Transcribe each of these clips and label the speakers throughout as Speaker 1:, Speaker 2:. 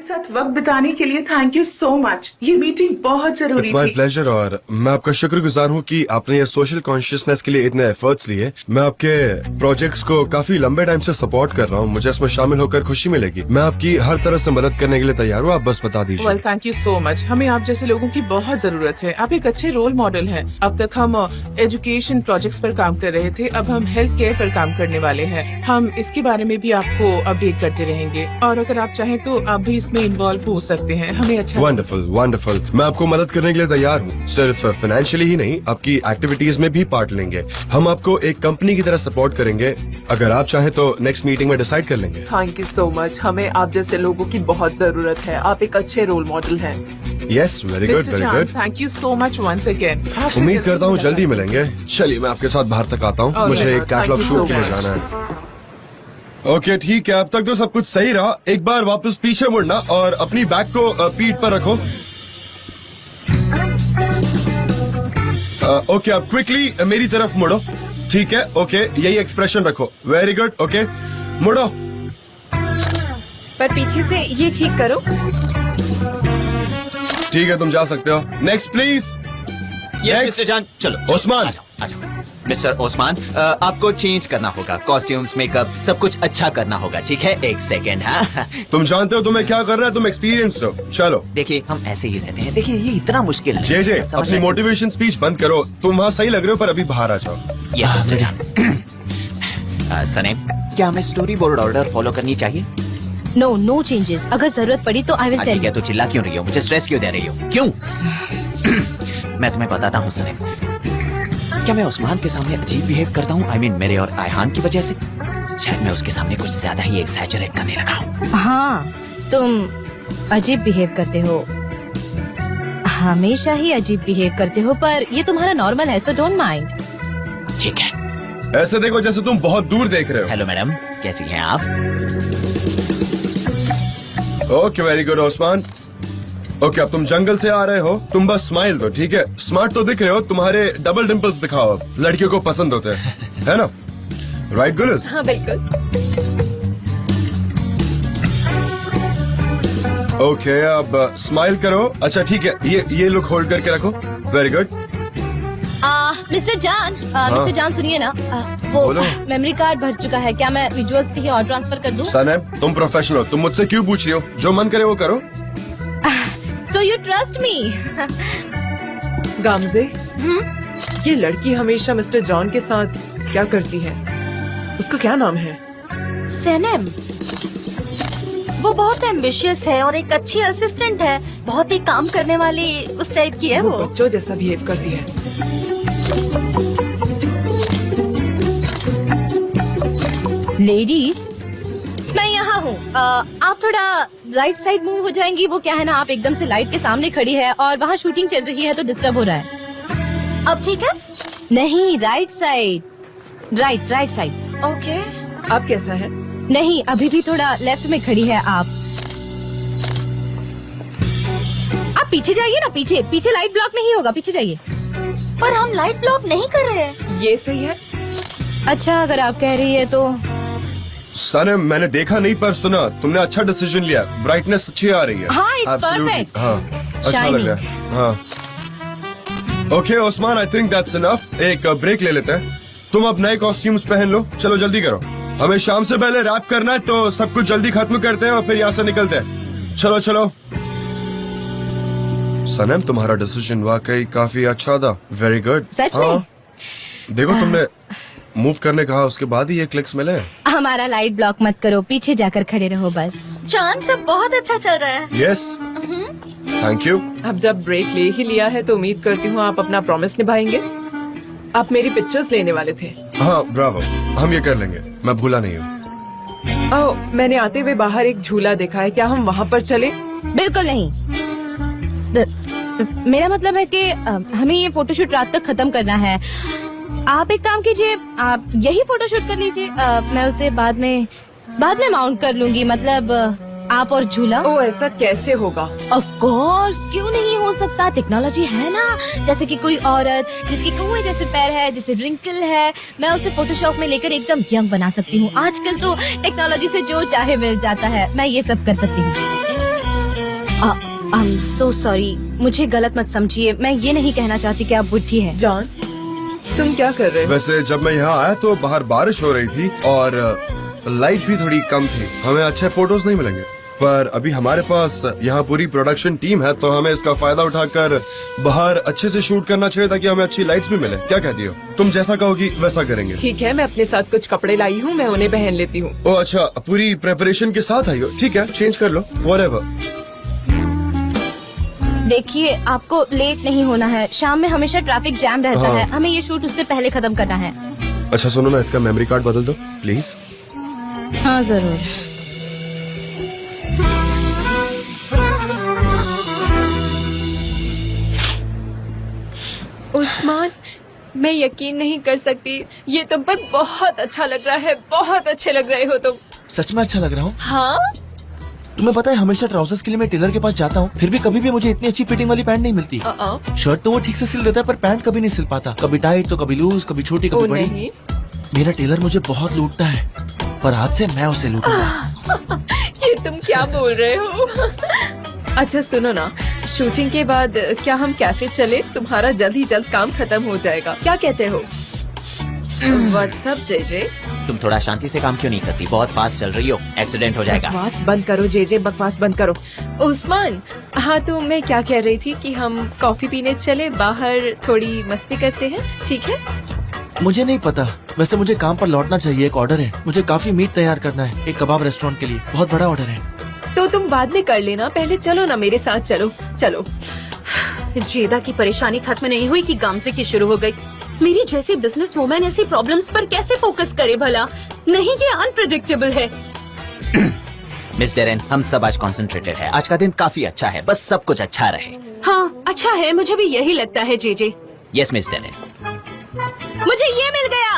Speaker 1: साथ वक्त बिताने के लिए थैंक यू सो मच। ये मीटिंग बहुत जरूरी
Speaker 2: इट्स माय
Speaker 1: थी।
Speaker 2: प्लेजर और मैं आपका शुक्रगुजार हूँ कि आपने ये सोशल कॉन्शियसनेस के लिए इतने एफर्ट्स लिए। मैं आपके प्रोजेक्ट्स को काफी लंबे टाइम से सपोर्ट कर रहा हूँ, मुझे इसमें शामिल होकर खुशी मिलेगी। मैं आपकी हर तरह से मदद करने के लिए तैयार हूँ, आप बस बता दीजिए।
Speaker 3: Well thank you so much. हमें आप जैसे लोगों की बहुत जरूरत है। आप एक अच्छे रोल मॉडल हैं। अब तक हम एजुकेशन प्रोजेक्ट्स पर काम कर रहे थे, अब हम हेल्थ केयर पर काम करने वाले हैं। हम इसके बारे में भी आपको अपडेट करते रहेंगे और अगर आप चाहें तो आप भी इसमें इन्वॉल्व हो सकते हैं। हमें अच्छा
Speaker 2: वंडरफुल वंडरफुल, मैं आपको मदद करने के लिए तैयार हूँ। सिर्फ फाइनेंशियली ही नहीं, आपकी एक्टिविटीज में भी पार्ट लेंगे। हम आपको एक कंपनी की तरह सपोर्ट करेंगे। अगर आप चाहें तो नेक्स्ट मीटिंग में डिसाइड कर लेंगे।
Speaker 3: Thank you so much. हमें आप जैसे लोगों की बहुत जरूरत है। आप एक अच्छे रोल मॉडल हैं।
Speaker 2: Yes, very good very good.
Speaker 3: Thank you so much once again.
Speaker 2: उम्मीद करता हूँ जल्दी मिलेंगे। चलिए मैं आपके साथ बाहर तक आता हूँ,
Speaker 3: Okay,
Speaker 2: मुझे एक
Speaker 3: thank
Speaker 2: catalogue
Speaker 3: you
Speaker 2: shoot
Speaker 3: so
Speaker 2: के लिए
Speaker 3: much.
Speaker 2: जाना है। ओके ठीक है, अब तक तो सब कुछ सही रहा। एक बार वापस पीछे मुड़ना और अपनी बैग को पीठ पर रखो। ओके, अब क्विकली मेरी तरफ मुड़ो। ठीक है, ओके, यही एक्सप्रेशन रखो। वेरी गुड, ओके, मुड़ो।
Speaker 4: पर पीछे से ये ठीक करो।
Speaker 2: ठीक है, तुम जा सकते हो। Next please.
Speaker 5: मिस्टर जान, चलो
Speaker 2: ओस्मान।
Speaker 5: आ जाओ। मिस्टर ओस्मान, आपको चेंज करना होगा। कॉस्ट्यूम्स, मेकअप, सब कुछ अच्छा करना होगा, ठीक है? एक सेकेंड। हाँ
Speaker 2: तुम जानते हो तुम्हें क्या करना है, तुम एक्सपीरियंस हो। चलो
Speaker 5: देखिए, हम ऐसे ही रहते हैं। देखिए, ये इतना मुश्किल नहीं
Speaker 2: जे जे,
Speaker 5: है, समझ
Speaker 2: अपनी
Speaker 5: रहे हैं?
Speaker 2: मोटिवेशन स्पीच बंद करो। तुम वहाँ सही लग रहे हो, पर अभी बाहर आ जाओ।
Speaker 5: यस मिस्टर जान। सनेम, क्या हमें स्टोरी बोर्ड ऑर्डर फॉलो करनी चाहिए?
Speaker 4: No changes. अगर जरूरत पड़ी तो आई विल टेल
Speaker 5: ठीक है,
Speaker 4: यू।
Speaker 5: तो चिल्ला क्यों रही हो? मुझे स्ट्रेस क्यों दे रही हो? क्यों? मैं तुम्हें बताता हूँ सनेम, क्या मैं उस्मान के सामने अजीब बिहेव करता हूँ? I mean, मेरे और आयहान की वजह से। शायद मैं उसके सामने कुछ ज्यादा ही एक्सैजरेट करने लगा हूँ।
Speaker 4: हाँ, तुम अजीब बिहेव करते हो, हमेशा ही अजीब बिहेव करते हो, पर ये तुम्हारा नॉर्मल है, सो डोंट माइंड।
Speaker 5: ठीक है।
Speaker 2: ऐसे देखो जैसे तुम बहुत दूर देख रहे
Speaker 5: हेलो मैडम, कैसी हैं आप?
Speaker 2: हो। Okay, very good Osman. Okay, अब तुम जंगल से आ रहे हो, तुम बस स्माइल दो, ठीक है? स्मार्ट तो दिख रहे हो, तुम्हारे डबल डिम्पल्स दिखाओ, लड़कियों को पसंद होते हैं, है ना? राइट गुलिस?
Speaker 4: हाँ बिल्कुल।
Speaker 2: ओके, अब स्माइल करो। अच्छा ठीक है, ये लुक होल्ड करके रखो। Very good.
Speaker 4: मिस्टर जान सुनिए ना, वो
Speaker 2: बोलो।
Speaker 4: मेमोरी कार्ड भर चुका है, क्या मैं विजुअल्स कहीं और ट्रांसफर कर दूं?
Speaker 2: सनम, तुम प्रोफेशनल हो, तुम मुझसे क्यों पूछ रही हो? जो मन करे वो करो।
Speaker 4: So you trust me?
Speaker 3: गामजे, ये लड़की हमेशा मिस्टर जॉन के साथ क्या करती है? उसका क्या नाम है?
Speaker 6: सनम, वो बहुत एम्बिशियस है और एक अच्छी असिस्टेंट है, बहुत ही काम करने वाली उस टाइप की है
Speaker 3: वो
Speaker 6: वो।
Speaker 3: बच्चों जैसा बिहेव करती है।
Speaker 4: लेडीज, मैं यहाँ हूँ। आप थोड़ा राइट साइड मूव हो जाएंगी। वो क्या है ना, आप एकदम से लाइट के सामने खड़ी है और वहाँ शूटिंग चल रही है तो डिस्टर्ब हो रहा है।
Speaker 6: अब ठीक है?
Speaker 4: नहीं, right side, right side.
Speaker 6: Okay.
Speaker 3: अब कैसा है?
Speaker 4: नहीं, अभी भी थोड़ा लेफ्ट में खड़ी है आप पीछे जाइए ना, पीछे लाइट ब्लॉक नहीं होगा, पीछे जाइए।
Speaker 6: पर हम लाइट ब्लॉक नहीं कर रहे हैं।
Speaker 3: ये सही है।
Speaker 4: अच्छा, अगर आप कह रही है तो।
Speaker 2: सनम, मैंने देखा नहीं पर सुना, तुमने अच्छा डिसीजन लिया। ब्राइटनेस अच्छी आ रही है।
Speaker 4: हाँ, it's
Speaker 2: Absolutely.
Speaker 4: perfect.
Speaker 2: हाँ, अच्छा
Speaker 4: Shining.
Speaker 2: लग रहा है। हाँ। Okay Osman, I think that's enough. एक ब्रेक ले लेते हैं। तुम अब नए कॉस्ट्यूम्स पहन लो, चलो जल्दी करो। हमें शाम से पहले रैप करना है, तो सब कुछ जल्दी खत्म करते हैं और फिर यहाँ से निकलते हैं। चलो चलो। सनम, तुम्हारा डिसीजन वाकई काफी अच्छा था। Very good.
Speaker 4: सच में?
Speaker 2: देखो, तुमने मूव करने कहा, उसके बाद ही ये क्लिक्स मिले।
Speaker 4: हमारा लाइट ब्लॉक मत करो, पीछे जाकर खड़े रहो बस।
Speaker 6: चांद सब बहुत अच्छा चल रहा है।
Speaker 2: Yes, thank you.
Speaker 3: अब जब ब्रेक ले ही लिया है तो उम्मीद करती हूँ आप अपना प्रॉमिस निभाएंगे। आप मेरी पिक्चर्स लेने वाले थे।
Speaker 2: हाँ, ब्रावो, हम ये कर लेंगे, मैं भूला नहीं हूँ।
Speaker 3: ओह, मैंने आते हुए बाहर एक झूला देखा है, क्या हम वहाँ पर चले?
Speaker 4: बिल्कुल नहीं। मेरा मतलब है कि हमें ये फोटोशूट रात तक खत्म करना है। आप एक काम कीजिए, आप यही फोटोशूट कर लीजिए। मैं उसे बाद में माउंट कर लूंगी, मतलब आप और झूला।
Speaker 3: ओह, ऐसा कैसे होगा?
Speaker 4: ऑफ कोर्स, क्यों नहीं हो सकता? टेक्नोलॉजी है ना। जैसे कि कोई औरत जिसके कुएं जैसे पैर है, जिसे रिंकल है, मैं उसे फोटोशॉप में लेकर एकदम यंग बना सकती हूँ। आजकल तो टेक्नोलॉजी से जो चाहे मिल जाता है, मैं ये सब कर सकती हूँ। आई एम सो सॉरी, मुझे गलत मत समझिए, मैं ये नहीं कहना चाहती कि आप बुद्धि हैं।
Speaker 3: जॉन, तुम क्या कर रहे हो?
Speaker 2: वैसे जब मैं यहाँ आया तो बाहर बारिश हो रही थी और लाइट भी थोड़ी कम थी, हमें अच्छे फोटोज नहीं मिलेंगे। पर अभी हमारे पास यहाँ पूरी प्रोडक्शन टीम है, तो हमें इसका फायदा उठाकर बाहर अच्छे से शूट करना चाहिए ताकि हमें अच्छी लाइट्स भी मिले। क्या कहती हो? तुम जैसा कहोगी वैसा करेंगे।
Speaker 3: ठीक है, मैं अपने साथ कुछ कपड़े लाई हूँ, मैं उन्हें पहन लेती हूँ।
Speaker 2: ओ अच्छा, पूरी प्रेपरेशन के साथ आई हो? ठीक है, चेंज कर लो, व्हाटएवर।
Speaker 4: देखिए, आपको लेट नहीं होना है, शाम में हमेशा ट्रैफिक जैम रहता है, हमें ये शूट उससे पहले खत्म करना है।
Speaker 2: अच्छा सुनो ना, इसका मेमोरी कार्ड बदल दो प्लीज।
Speaker 4: हाँ जरूर।
Speaker 7: उस्मान, मैं यकीन नहीं कर सकती, ये तुम पर बहुत अच्छा लग रहा है, बहुत अच्छे लग रहे हो तुम।
Speaker 5: सच में अच्छा लग रहा हूँ?
Speaker 7: हाँ,
Speaker 5: तुम्हें पता है हमेशा ट्राउजर्स के लिए मैं टेलर के पास जाता हूँ, फिर भी कभी भी मुझे इतनी अच्छी फिटिंग वाली पैंट नहीं मिलती। शर्ट तो वो ठीक से सिल देता है पर पैंट कभी नहीं सिल पाता, कभी टाइट तो कभी लूज, कभी छोटी कभी बड़ी।
Speaker 7: नहीं।
Speaker 5: मेरा टेलर मुझे बहुत लूटता है, पर आज से मैं उसे लूटूंगा।
Speaker 7: ये तुम क्या बोल रहे हो? अच्छा सुनो ना, शूटिंग के बाद क्या हम कैफे चले? तुम्हारा जल्द ही जल्द काम खत्म हो जाएगा, क्या कहते हो? What's up JJ?
Speaker 5: तुम थोड़ा शांति से काम क्यों नहीं करती? बहुत फास्ट चल रही हो, एक्सीडेंट हो जाएगा।
Speaker 7: बकवास बंद करो जेजे, बकवास बंद करो। उस्मान, हाँ तो मैं क्या कह रही थी कि हम कॉफी पीने चले, बाहर थोड़ी मस्ती करते हैं, ठीक है?
Speaker 5: मुझे नहीं पता, वैसे मुझे काम पर लौटना चाहिए, एक ऑर्डर है, मुझे काफी मीट तैयार करना है, एक कबाब रेस्टोरेंट के लिए, बहुत बड़ा ऑर्डर है।
Speaker 7: तो तुम बाद में कर लेना, पहले चलो ना मेरे साथ, चलो चलो।
Speaker 6: जेदा की परेशानी खत्म नहीं हुई कि गामसे की शुरू हो गई। मेरी जैसी बिजनेस वुमेन ऐसी प्रॉब्लम्स पर कैसे फोकस करे भला? नहीं, ये अनप्रेडिक्टेबल है।
Speaker 5: मिस डेरेन, हम सब आज कॉन्सेंट्रेटेड है, आज का दिन काफी अच्छा है, बस सब कुछ अच्छा रहे।
Speaker 6: हाँ अच्छा है, मुझे भी यही लगता है जेजे।
Speaker 5: Yes miss Darren.
Speaker 4: मुझे ये मिल गया।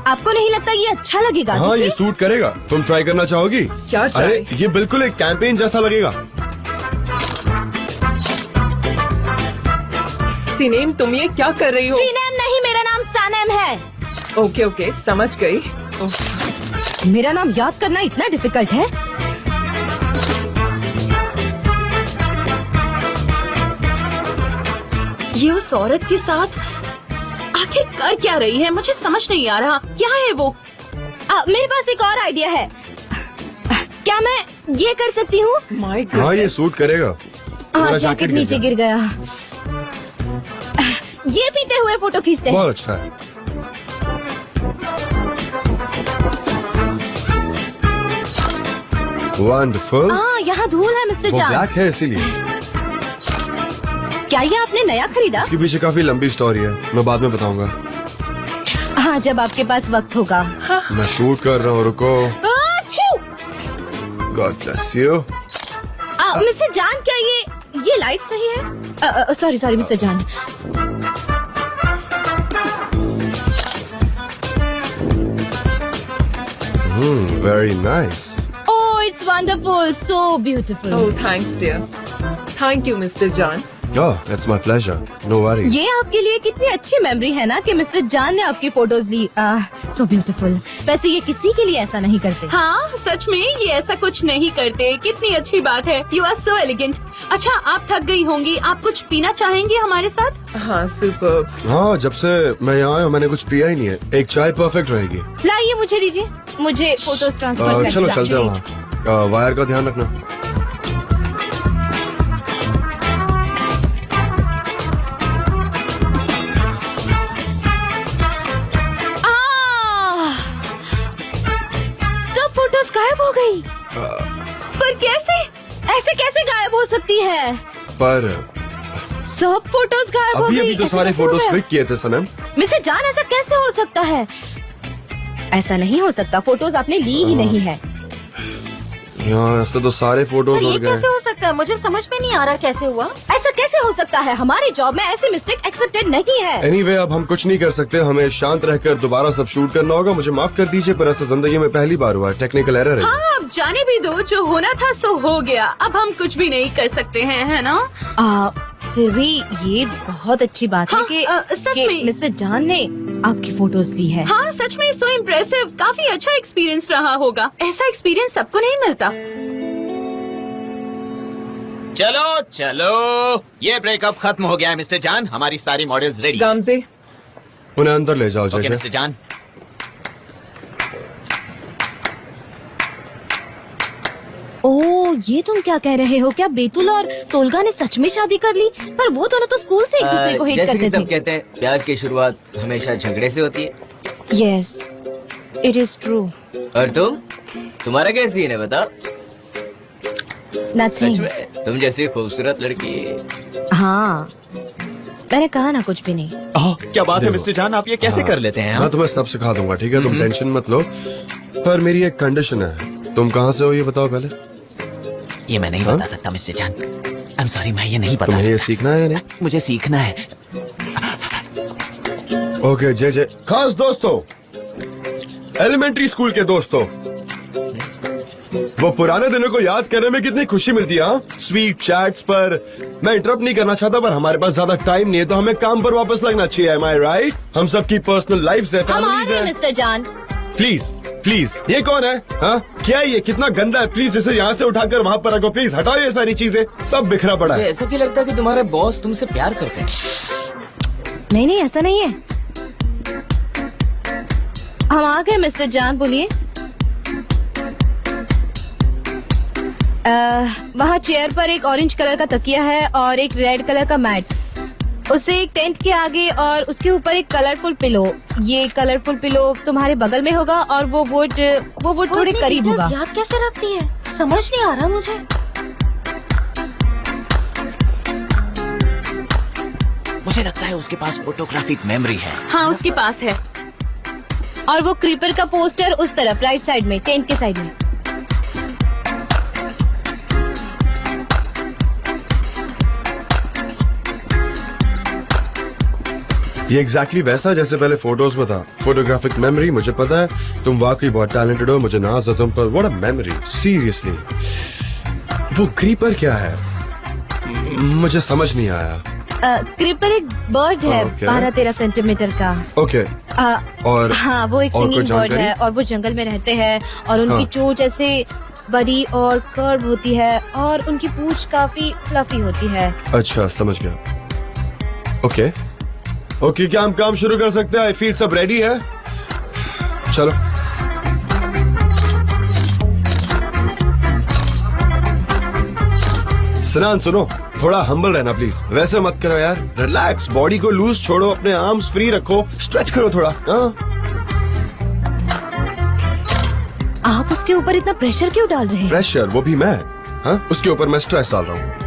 Speaker 4: आपको नहीं लगता ये अच्छा लगेगा?
Speaker 2: हाँ ये सूट करेगा, तुम ट्राई करना चाहोगी?
Speaker 3: क्या
Speaker 2: अरे ये बिल्कुल एक कैंपेन जैसा लगेगा।
Speaker 3: सिनेम, तुम ये क्या कर रही हो?
Speaker 4: सीनेम नहीं, मेरा नाम सानेम है।
Speaker 3: ओके ओके, समझ गई। उफ,
Speaker 4: मेरा नाम याद करना इतना डिफिकल्ट है?
Speaker 6: ये उस औरत के साथ आखिर कर क्या रही है? मुझे समझ नहीं आ रहा, क्या है वो?
Speaker 4: मेरे पास एक और आइडिया है। क्या मैं ये कर सकती हूँ?
Speaker 3: माय
Speaker 2: हाँ ये
Speaker 3: गॉड।
Speaker 2: सूट करेगा।
Speaker 4: हाँ,
Speaker 2: तुम्हारा
Speaker 4: जैकेट नीचे गिर गया। ये पीते हुए फोटो खींचते हैं।
Speaker 2: बहुत अच्छा है। वंडरफुल।
Speaker 4: हाँ, यहाँ धूल है मिस्टर
Speaker 2: वो
Speaker 4: जान।
Speaker 2: ब्लैक है इसीलिए।
Speaker 4: क्या ये आपने नया खरीदा?
Speaker 2: इसके पीछे काफी लंबी स्टोरी है, मैं बाद में बताऊंगा।
Speaker 4: हाँ, जब आपके पास वक्त होगा।
Speaker 2: मैं शूट कर रहा हूँ, रुको।
Speaker 4: आच्छू!
Speaker 2: God bless you.
Speaker 4: Mister John, क्या ये लाइट सही है? Sorry sorry mister John.
Speaker 2: Very nice.
Speaker 4: Oh, it's wonderful, so beautiful.
Speaker 3: Oh thanks dear, thank you mister John.
Speaker 2: Oh it's my pleasure, no worries.
Speaker 4: ये आपके लिए कितनी अच्छी मेमोरी है ना कि मिस्टर जान ने आपकी फोटोज ली। So beautiful. वैसे ये किसी के लिए ऐसा नहीं करते।
Speaker 6: हाँ सच में ये ऐसा कुछ नहीं करते। कितनी अच्छी बात है। You are so elegant. अच्छा आप थक गई होंगी, आप कुछ पीना चाहेंगी हमारे साथ?
Speaker 3: हाँ सुपर्ब।
Speaker 2: हाँ जब से मैं यहाँ आया हूँ मैंने कुछ पिया ही नहीं है, एक चाय परफेक्ट रहेगी।
Speaker 4: लाइए मुझे दीजिए, मुझे फोटोज ट्रांसफर करनी है।
Speaker 2: चलो चलते हैं वहाँ। वायर का ध्यान रखना।
Speaker 4: सब फोटोज गायब हो गई। पर कैसे? ऐसे कैसे गायब हो सकती है?
Speaker 2: पर
Speaker 4: सब फोटोज गायब हो गई।
Speaker 2: अभी तो सारे
Speaker 4: ऐसा कैसे हो
Speaker 2: फोटोज
Speaker 4: गया?
Speaker 2: क्लिक किए थे सनम।
Speaker 4: मिस्टर जान, ऐसा कैसे हो सकता है? ऐसा नहीं हो सकता, फोटोज आपने ली ही नहीं है।
Speaker 2: यहाँ से तो सारे फोटोज
Speaker 6: पर
Speaker 2: उड़
Speaker 6: ये
Speaker 2: गए।
Speaker 6: कैसे हो सकता है? मुझे समझ में नहीं आ रहा कैसे हुआ।
Speaker 4: ऐसा कैसे हो सकता है? हमारी जॉब में ऐसी मिस्टेक एक्सेप्टेड नहीं है।
Speaker 2: एनीवे अब हम कुछ नहीं कर सकते, हमें शांत रहकर दोबारा सब शूट करना होगा। मुझे माफ कर दीजिए पर ऐसा जिंदगी में पहली बार हुआ है, टेक्निकल एरर है।
Speaker 6: हाँ अब जाने भी दो, जो होना था सो हो गया। अब हम कुछ भी नहीं कर सकते हैं, है ना?
Speaker 4: फिर भी ये बहुत अच्छी बात है
Speaker 6: हाँ,
Speaker 4: कि
Speaker 6: सच में।
Speaker 4: मिस्टर जान ने आपकी फोटोज ली है।
Speaker 6: हाँ सच में सो इम्प्रेसिव। काफी अच्छा एक्सपीरियंस रहा होगा। ऐसा एक्सपीरियंस सबको नहीं मिलता।
Speaker 5: चलो चलो, ये ब्रेकअप खत्म हो गया है मिस्टर जान, हमारी सारी मॉडल्स रेडी।
Speaker 3: गामजे,
Speaker 2: उन्हें अंदर ले जाओ
Speaker 5: ओके
Speaker 2: जय
Speaker 5: मिस्टर जान।
Speaker 4: ओ, ये तुम क्या कह रहे हो? क्या बेतुल और तोलगा ने सच में शादी कर ली? पर वो दोनों तो स्कूल से एक दूसरे को हेट
Speaker 8: जैसे कि
Speaker 4: करते
Speaker 8: सब
Speaker 4: थे।
Speaker 8: कहते हैं, प्यार की शुरुआत हमेशा झगड़े से होती है।
Speaker 4: Yes, it is true.
Speaker 8: और तुम्हारा क्या सीन है बताओ? सच
Speaker 4: नथिंग।
Speaker 8: में तुम जैसी खूबसूरत लड़की।
Speaker 4: हाँ, मैंने कहा ना कुछ भी नहीं।
Speaker 5: ओह, क्या बात है मिस्टर जान, आप ये कैसे कर लेते हैं?
Speaker 2: मैं तुम्हें सब सिखा दूंगा, ठीक है? तुम टेंशन मत लो। पर मेरी एक कंडीशन है। तुम कहाँ से हो ये बताओ पहले।
Speaker 5: ये मैं नहीं बता सकता मिस्टर जान, आई एम सॉरी, मैं ये नहीं बता
Speaker 2: तुम्हें ये
Speaker 5: सकता।
Speaker 2: सीखना है या नहीं?
Speaker 5: मुझे सीखना है।
Speaker 2: ओके जय जय। खास दोस्तों, एलिमेंट्री स्कूल के दोस्तों, वो पुराने दिनों को याद करने में कितनी खुशी मिलती है। हाँ? स्वीट चैट्स पर। मैं इंटरप्ट नहीं करना चाहता, पर हमारे पास ज्यादा टाइम नहीं है, तो हमें काम पर वापस लगना चाहिए। एम आई राइट? हम सबकी पर्सनल लाइफ है,
Speaker 4: हम आ
Speaker 2: फैमिलीज
Speaker 4: रहे हैं
Speaker 2: है।
Speaker 4: मिस्टर जान।
Speaker 2: प्लीज प्लीज, ये कौन है? हाँ, क्या है ये? कितना गंदा है। प्लीज इसे यहाँ से उठाकर वहाँ पर रखो। प्लीज हटाओ ये सारी चीजें, सब बिखरा पड़ा
Speaker 8: मुझे
Speaker 2: है।
Speaker 8: ऐसा क्यों लगता है कि तुम्हारे बॉस तुमसे प्यार करते हैं?
Speaker 4: नहीं नहीं, ऐसा नहीं है। हम आ गए मिस्टर जान, बोलिए। वहाँ चेयर पर एक ऑरेंज कलर का तकिया है और एक रेड कलर का मैट। उसे एक टेंट के आगे और उसके ऊपर एक कलरफुल पिलो। ये कलरफुल पिलो तुम्हारे बगल में होगा और वो वुड थोड़े करीब होगा।
Speaker 6: याद कैसे रखती है, समझ नहीं आ रहा मुझे।
Speaker 5: मुझे लगता है उसके पास फोटोग्राफिक मेमोरी है।
Speaker 6: हाँ, उसके पास है।
Speaker 4: और वो क्रीपर का पोस्टर उस तरफ राइट साइड में, टेंट के साइड में।
Speaker 2: ये एग्जैक्टली वैसा जैसे पहले फोटोज में था। फोटोग्राफिक मेमोरी, मुझे पता है तुम वाकई बहुत टैलेंटेड हो, मुझे नाज है तुम पर। What a memory, seriously. वो क्रीपर क्या है? मुझे समझ नहीं आया।
Speaker 4: क्रीपर एक बर्ड है,
Speaker 2: Okay.
Speaker 4: 12-13 सेंटीमीटर का।
Speaker 2: ओके और
Speaker 4: हाँ, वो एक
Speaker 2: और कोई
Speaker 4: सिंगिंग बर्ड
Speaker 2: जानकारी?
Speaker 4: है और वो जंगल में रहते हैं और उनकी
Speaker 2: हाँ।
Speaker 4: चोंच ऐसे बड़ी और कर्व होती है और उनकी पूंछ काफी फ्लफी होती है।
Speaker 2: अच्छा, समझ गया। ओके ओके, क्या हम काम शुरू कर सकते हैं? आई फील सब रेडी है। चलो। सनान सुनो, थोड़ा हम्बल रहना प्लीज। वैसे मत करो यार, रिलैक्स। बॉडी को लूज छोड़ो, अपने आर्म्स फ्री रखो, स्ट्रेच करो थोड़ा। हाँ?
Speaker 4: आप उसके ऊपर इतना प्रेशर क्यों डाल रहे हैं?
Speaker 2: प्रेशर? वो भी मैं? हाँ? उसके ऊपर मैं स्ट्रेस डाल रहा हूँ।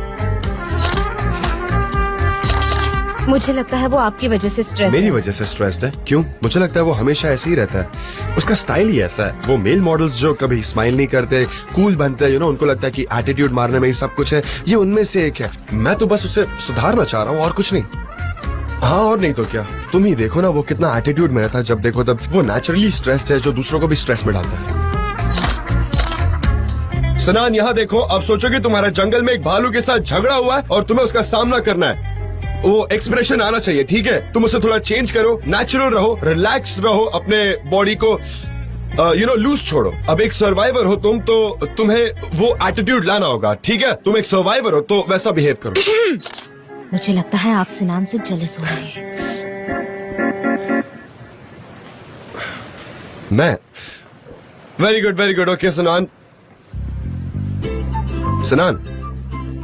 Speaker 4: मुझे लगता है वो आपकी वजह से स्ट्रेस
Speaker 2: मेरी
Speaker 4: है।
Speaker 2: वजह से स्ट्रेस्ड है? क्यों? मुझे लगता है वो हमेशा ऐसे ही रहता है। उसका स्टाइल ही ऐसा है। वो मेल मॉडल्स जो कभी स्माइल नहीं करते, कूल बनते हैं, उनको लगता है कि एटीट्यूड मारने में ही सब कुछ है। ये उनमें से एक है। मैं तो बस उसे सुधारना चाह रहा हूँ, और कुछ नहीं। हाँ, और नहीं तो क्या। तुम ही देखो ना, वो कितना एटीट्यूड में रहता है। जब देखो तब वो नेचुरली स्ट्रेस्ड है, जो दूसरों को भी स्ट्रेस में डालता है। सनान, यहाँ देखो। अब सोचो कि तुम्हारा जंगल में एक भालू के साथ झगड़ा हुआ है और तुम्हें उसका सामना करना है। वो एक्सप्रेशन आना चाहिए, ठीक है? तुम उसे थोड़ा चेंज करो, नेचुरल रहो, रिलैक्स रहो, अपने बॉडी को लूज छोड़ो। अब एक सर्वाइवर हो तुम, तो तुम्हें वो एटीट्यूड लाना होगा, ठीक है? तुम एक सर्वाइवर हो तो वैसा बिहेव करो।
Speaker 4: मुझे लगता है आप सिनान से जेलस हो रहे हैं।
Speaker 2: मैं? Very good very good. Okay सनान। सनान,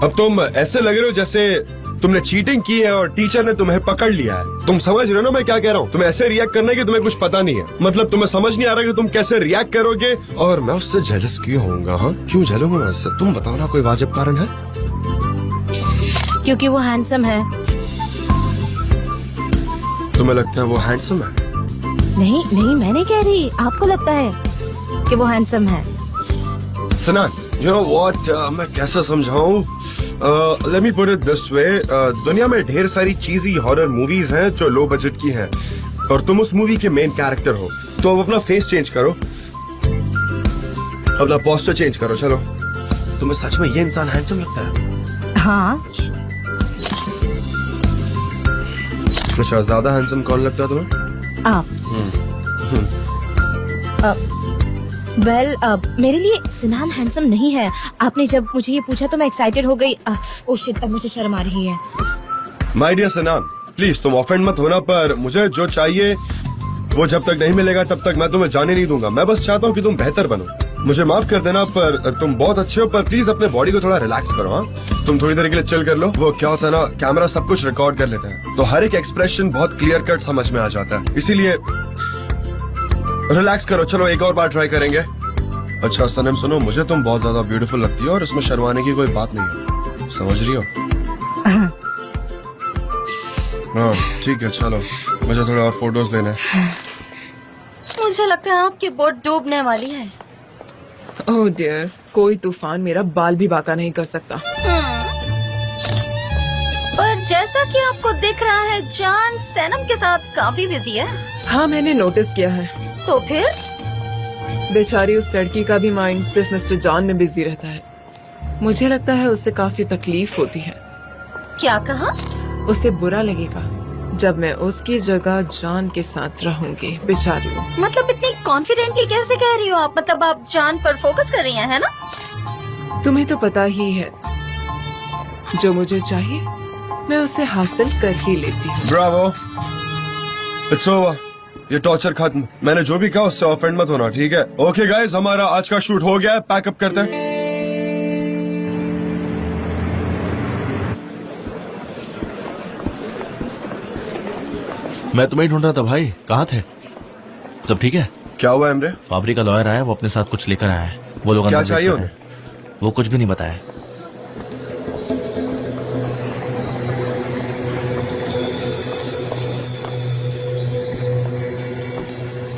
Speaker 2: अब तुम ऐसे लग रहे हो जैसे तुमने चीटिंग की है और टीचर ने तुम्हें पकड़ लिया है। तुम समझ रहे हो ना मैं क्या कह रहा हूँ? तुम्हें ऐसे रिएक्ट करने की तुम्हें कुछ पता नहीं है। मतलब तुम्हें समझ नहीं आ रहा कि तुम कैसे रिएक्ट करोगे। और मैं उससे जेलस क्यों होऊंगा? हाँ, क्यों जलूंगा मैं उससे? तुम बताओ ना, कोई वाजिब कारण है?
Speaker 4: क्योंकि वो हैंडसम है।
Speaker 2: तुम्हें लगता है वो हैंडसम है?
Speaker 4: नहीं नहीं, मैं नहीं कह रही, आपको लगता है कि वो हैंडसम है।
Speaker 2: सनान, यू नो व्हाट, मैं कैसे समझाऊं? Let me put it this way. दुनिया में ढेर सारी चीजी हॉरर मूवीज हैं जो लो बजट की हैं, और तुम उस मूवी के मेन कैरेक्टर हो। तो अब अपना फेस चेंज करो, अपना पोस्टर चेंज करो। चलो, तुम्हें सच में ये इंसान हैंडसम लगता है?
Speaker 4: हाँ,
Speaker 2: अच्छा, ज्यादा हैंडसम कौन लगता है तुम्हें?
Speaker 4: आप। वेल मेरे लिए सिनान हैंडसम नहीं है। आपने जब मुझे ये पूछा तो मैं एक्साइटेड हो गई। ओह शिट, अब मुझे शर्म आ रही है।
Speaker 2: माय डियर सनान, प्लीज तुम ऑफेंड मत होना, पर मुझे जो चाहिए वो जब तक नहीं मिलेगा तब तक मैं तुम्हें जाने नहीं दूंगा। मैं बस चाहता हूँ कि तुम बेहतर बनो। मुझे माफ कर देना, पर तुम बहुत अच्छे हो, पर प्लीज अपने बॉडी को थोड़ा रिलैक्स करो। हाँ, तुम थोड़ी देर के लिए चिल कर लो। वो क्या होता है ना, कैमरा सब कुछ रिकॉर्ड कर लेता है, तो हर एक एक्सप्रेशन बहुत क्लियर कट समझ में आ जाता है, इसीलिए रिलैक्स करो। चलो एक और बार ट्राई करेंगे। अच्छा सनम सुनो, मुझे तुम बहुत ज्यादा ब्यूटीफुल लगती हो और इसमें शर्माने की कोई बात नहीं है, समझ रही हो? हाँ ठीक है, चलो मुझे थोड़े और फोटोज लेने हैं।
Speaker 4: मुझे लगता है आपकी बोट डूबने वाली है।
Speaker 3: ओह डियर, कोई तूफान मेरा बाल भी बांका नहीं कर सकता।
Speaker 4: पर जैसा कि आपको दिख रहा है, जान सैनम के साथ काफी बिजी है।
Speaker 3: हाँ मैंने नोटिस किया है।
Speaker 4: तो फिर
Speaker 3: बेचारी उस लड़की का भी माइंड सिर्फ मिस्टर जॉन में बिजी रहता है। मुझे लगता है उससे काफी तकलीफ होती है।
Speaker 4: क्या कहा?
Speaker 3: उसे बुरा लगेगा जब मैं उसकी जगह जॉन के साथ रहूंगी। बेचारी वो।
Speaker 4: मतलब इतनी कॉन्फिडेंटली कैसे कह रही हो आप? मतलब आप जान पर फोकस कर रही हैं, है ना?
Speaker 3: तुम्हें तो पता ही है, जो मुझे चाहिए मैं उसे हासिल कर ही लेती हूँ।
Speaker 2: Bravo, it's over. ये टॉर्चर खत्म। मैंने जो भी कहा उससे ऑफेंड मत होना, ठीक है? ओके गाइस, हमारा आज का शूट हो गया है, पैकअप करते हैं।
Speaker 9: मैं तुम्हें ढूंढ रहा था भाई, कहाँ थे? सब ठीक है?
Speaker 2: क्या हुआ इमरे?
Speaker 9: फाबरी का लॉयर आया, वो अपने साथ कुछ लेकर आया है। वो लोग
Speaker 2: क्या
Speaker 9: अंदर
Speaker 2: चाहिए
Speaker 9: बैठे हैं। वो कुछ भी नहीं बताया।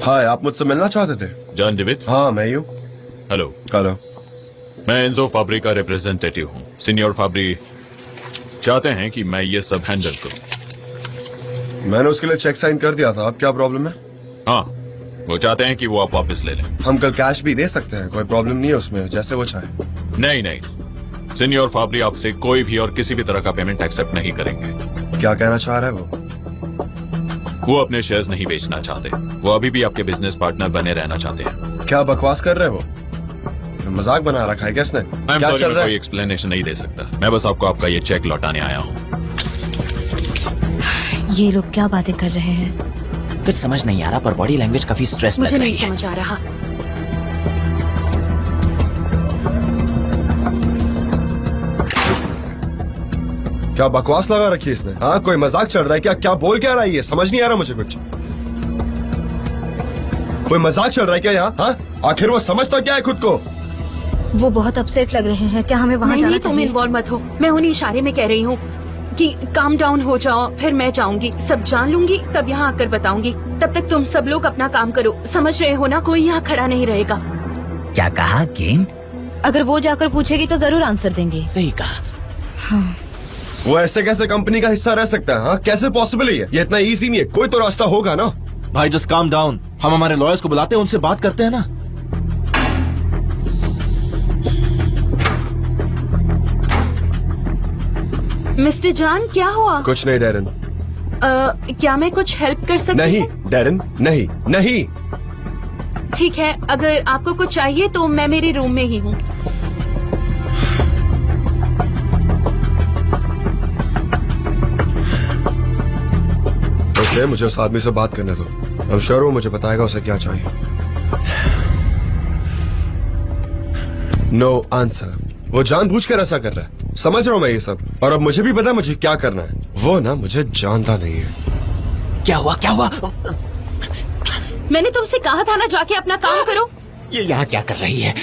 Speaker 2: हाय, आप मुझसे मिलना चाहते थे?
Speaker 10: John David.
Speaker 2: हाँ मैं ही हूँ।
Speaker 10: हेलो।
Speaker 2: हेलो।
Speaker 10: मैं एंजो फाब्री का रिप्रेजेंटेटिव हूँ। सीनियर फाब्री चाहते हैं कि मैं ये सब हैंडल करूँ।
Speaker 2: मैंने उसके लिए चेक साइन कर दिया था, अब क्या प्रॉब्लम है?
Speaker 10: हाँ, वो चाहते हैं कि वो आप वापस ले लें।
Speaker 2: हम कल कैश भी दे सकते हैं, कोई प्रॉब्लम नहीं है उसमें, जैसे वो चाहे।
Speaker 10: नहीं नहीं, सीनियर फाब्री आपसे कोई भी और किसी भी तरह का पेमेंट एक्सेप्ट नहीं करेंगे।
Speaker 2: क्या कहना चाह रहा है वो?
Speaker 10: वो अपने शेयर्स नहीं बेचना चाहते। वो अभी भी आपके बिजनेस पार्टनर बने रहना चाहते हैं।
Speaker 2: क्या बकवास कर रहे हो? मजाक बना रखा है क्या इसने?
Speaker 10: मैं
Speaker 2: क्या चल रहा
Speaker 10: कोई
Speaker 2: है?
Speaker 10: एक्सप्लेनेशन नहीं दे सकता। मैं बस आपको आपका ये चेक लौटाने आया हूँ।
Speaker 4: ये लोग क्या बातें कर रहे हैं?
Speaker 5: कुछ समझ नहीं आ रहा, पर बॉडी लैंग्वेज काफी स्ट्रेस लग
Speaker 6: मुझे
Speaker 5: रही
Speaker 6: नहीं
Speaker 5: है।
Speaker 6: समझ आ रहा।
Speaker 2: क्या बकवास लगा रखी है इसने? हाँ, कोई मजाक चल रहा है क्या? क्या बोल क्या रहा है ये? समझ नहीं आ रहा मुझे कुछ। कोई मजाक चल रहा है क्या यहाँ? हाँ, आखिर वो समझता क्या है खुद को?
Speaker 4: वो बहुत अपसेट लग रहे हैं। क्या हमें वहाँ
Speaker 6: नहीं
Speaker 4: जाना
Speaker 6: नहीं, तुम
Speaker 4: चाहिए?
Speaker 6: इन्वॉल्व मत हो। मैं उन्हीं इशारे में कह रही हूँ कि काम डाउन हो जाओ, फिर मैं जाऊंगी, सब जान लूंगी, तब यहाँ आकर बताऊंगी। तब तक तुम सब लोग अपना काम करो, समझ रहे हो ना? कोई यहाँ खड़ा नहीं रहेगा।
Speaker 5: क्या कहा? गेम?
Speaker 4: अगर वो जाकर पूछेगी तो जरूर आंसर देंगे।
Speaker 5: सही कहा।
Speaker 2: वो ऐसे कैसे कंपनी का हिस्सा रह सकता है? हाँ, कैसे पॉसिबल है ये इतना इजी नहीं है, कोई तो रास्ता होगा ना।
Speaker 9: भाई जस्ट काम डाउन। हम हमारे लॉयर्स को बुलाते हैं, उनसे बात करते हैं ना।
Speaker 6: मिस्टर जॉन, क्या हुआ?
Speaker 2: कुछ नहीं डैरन।
Speaker 6: क्या मैं कुछ हेल्प कर सकती
Speaker 2: नहीं
Speaker 6: हूँ?
Speaker 2: डैरन, नहीं नहीं।
Speaker 6: ठीक है, अगर आपको कुछ चाहिए तो मैं मेरे रूम में ही हूँ।
Speaker 2: ओके, मुझे उस आदमी से बात करने दो। I'm sure वो मुझे बताएगा उसे क्या चाहिए। No answer. वो जानबूझकर ऐसा कर रहा है, समझ रहा हूँ मैं ये सब, और अब मुझे भी पता है मुझे क्या करना है। वो ना मुझे जानता नहीं है।
Speaker 5: क्या हुआ? क्या हुआ?
Speaker 6: मैंने तुमसे कहा था ना, जाके अपना काम करो।
Speaker 5: ये यहाँ क्या कर रही है?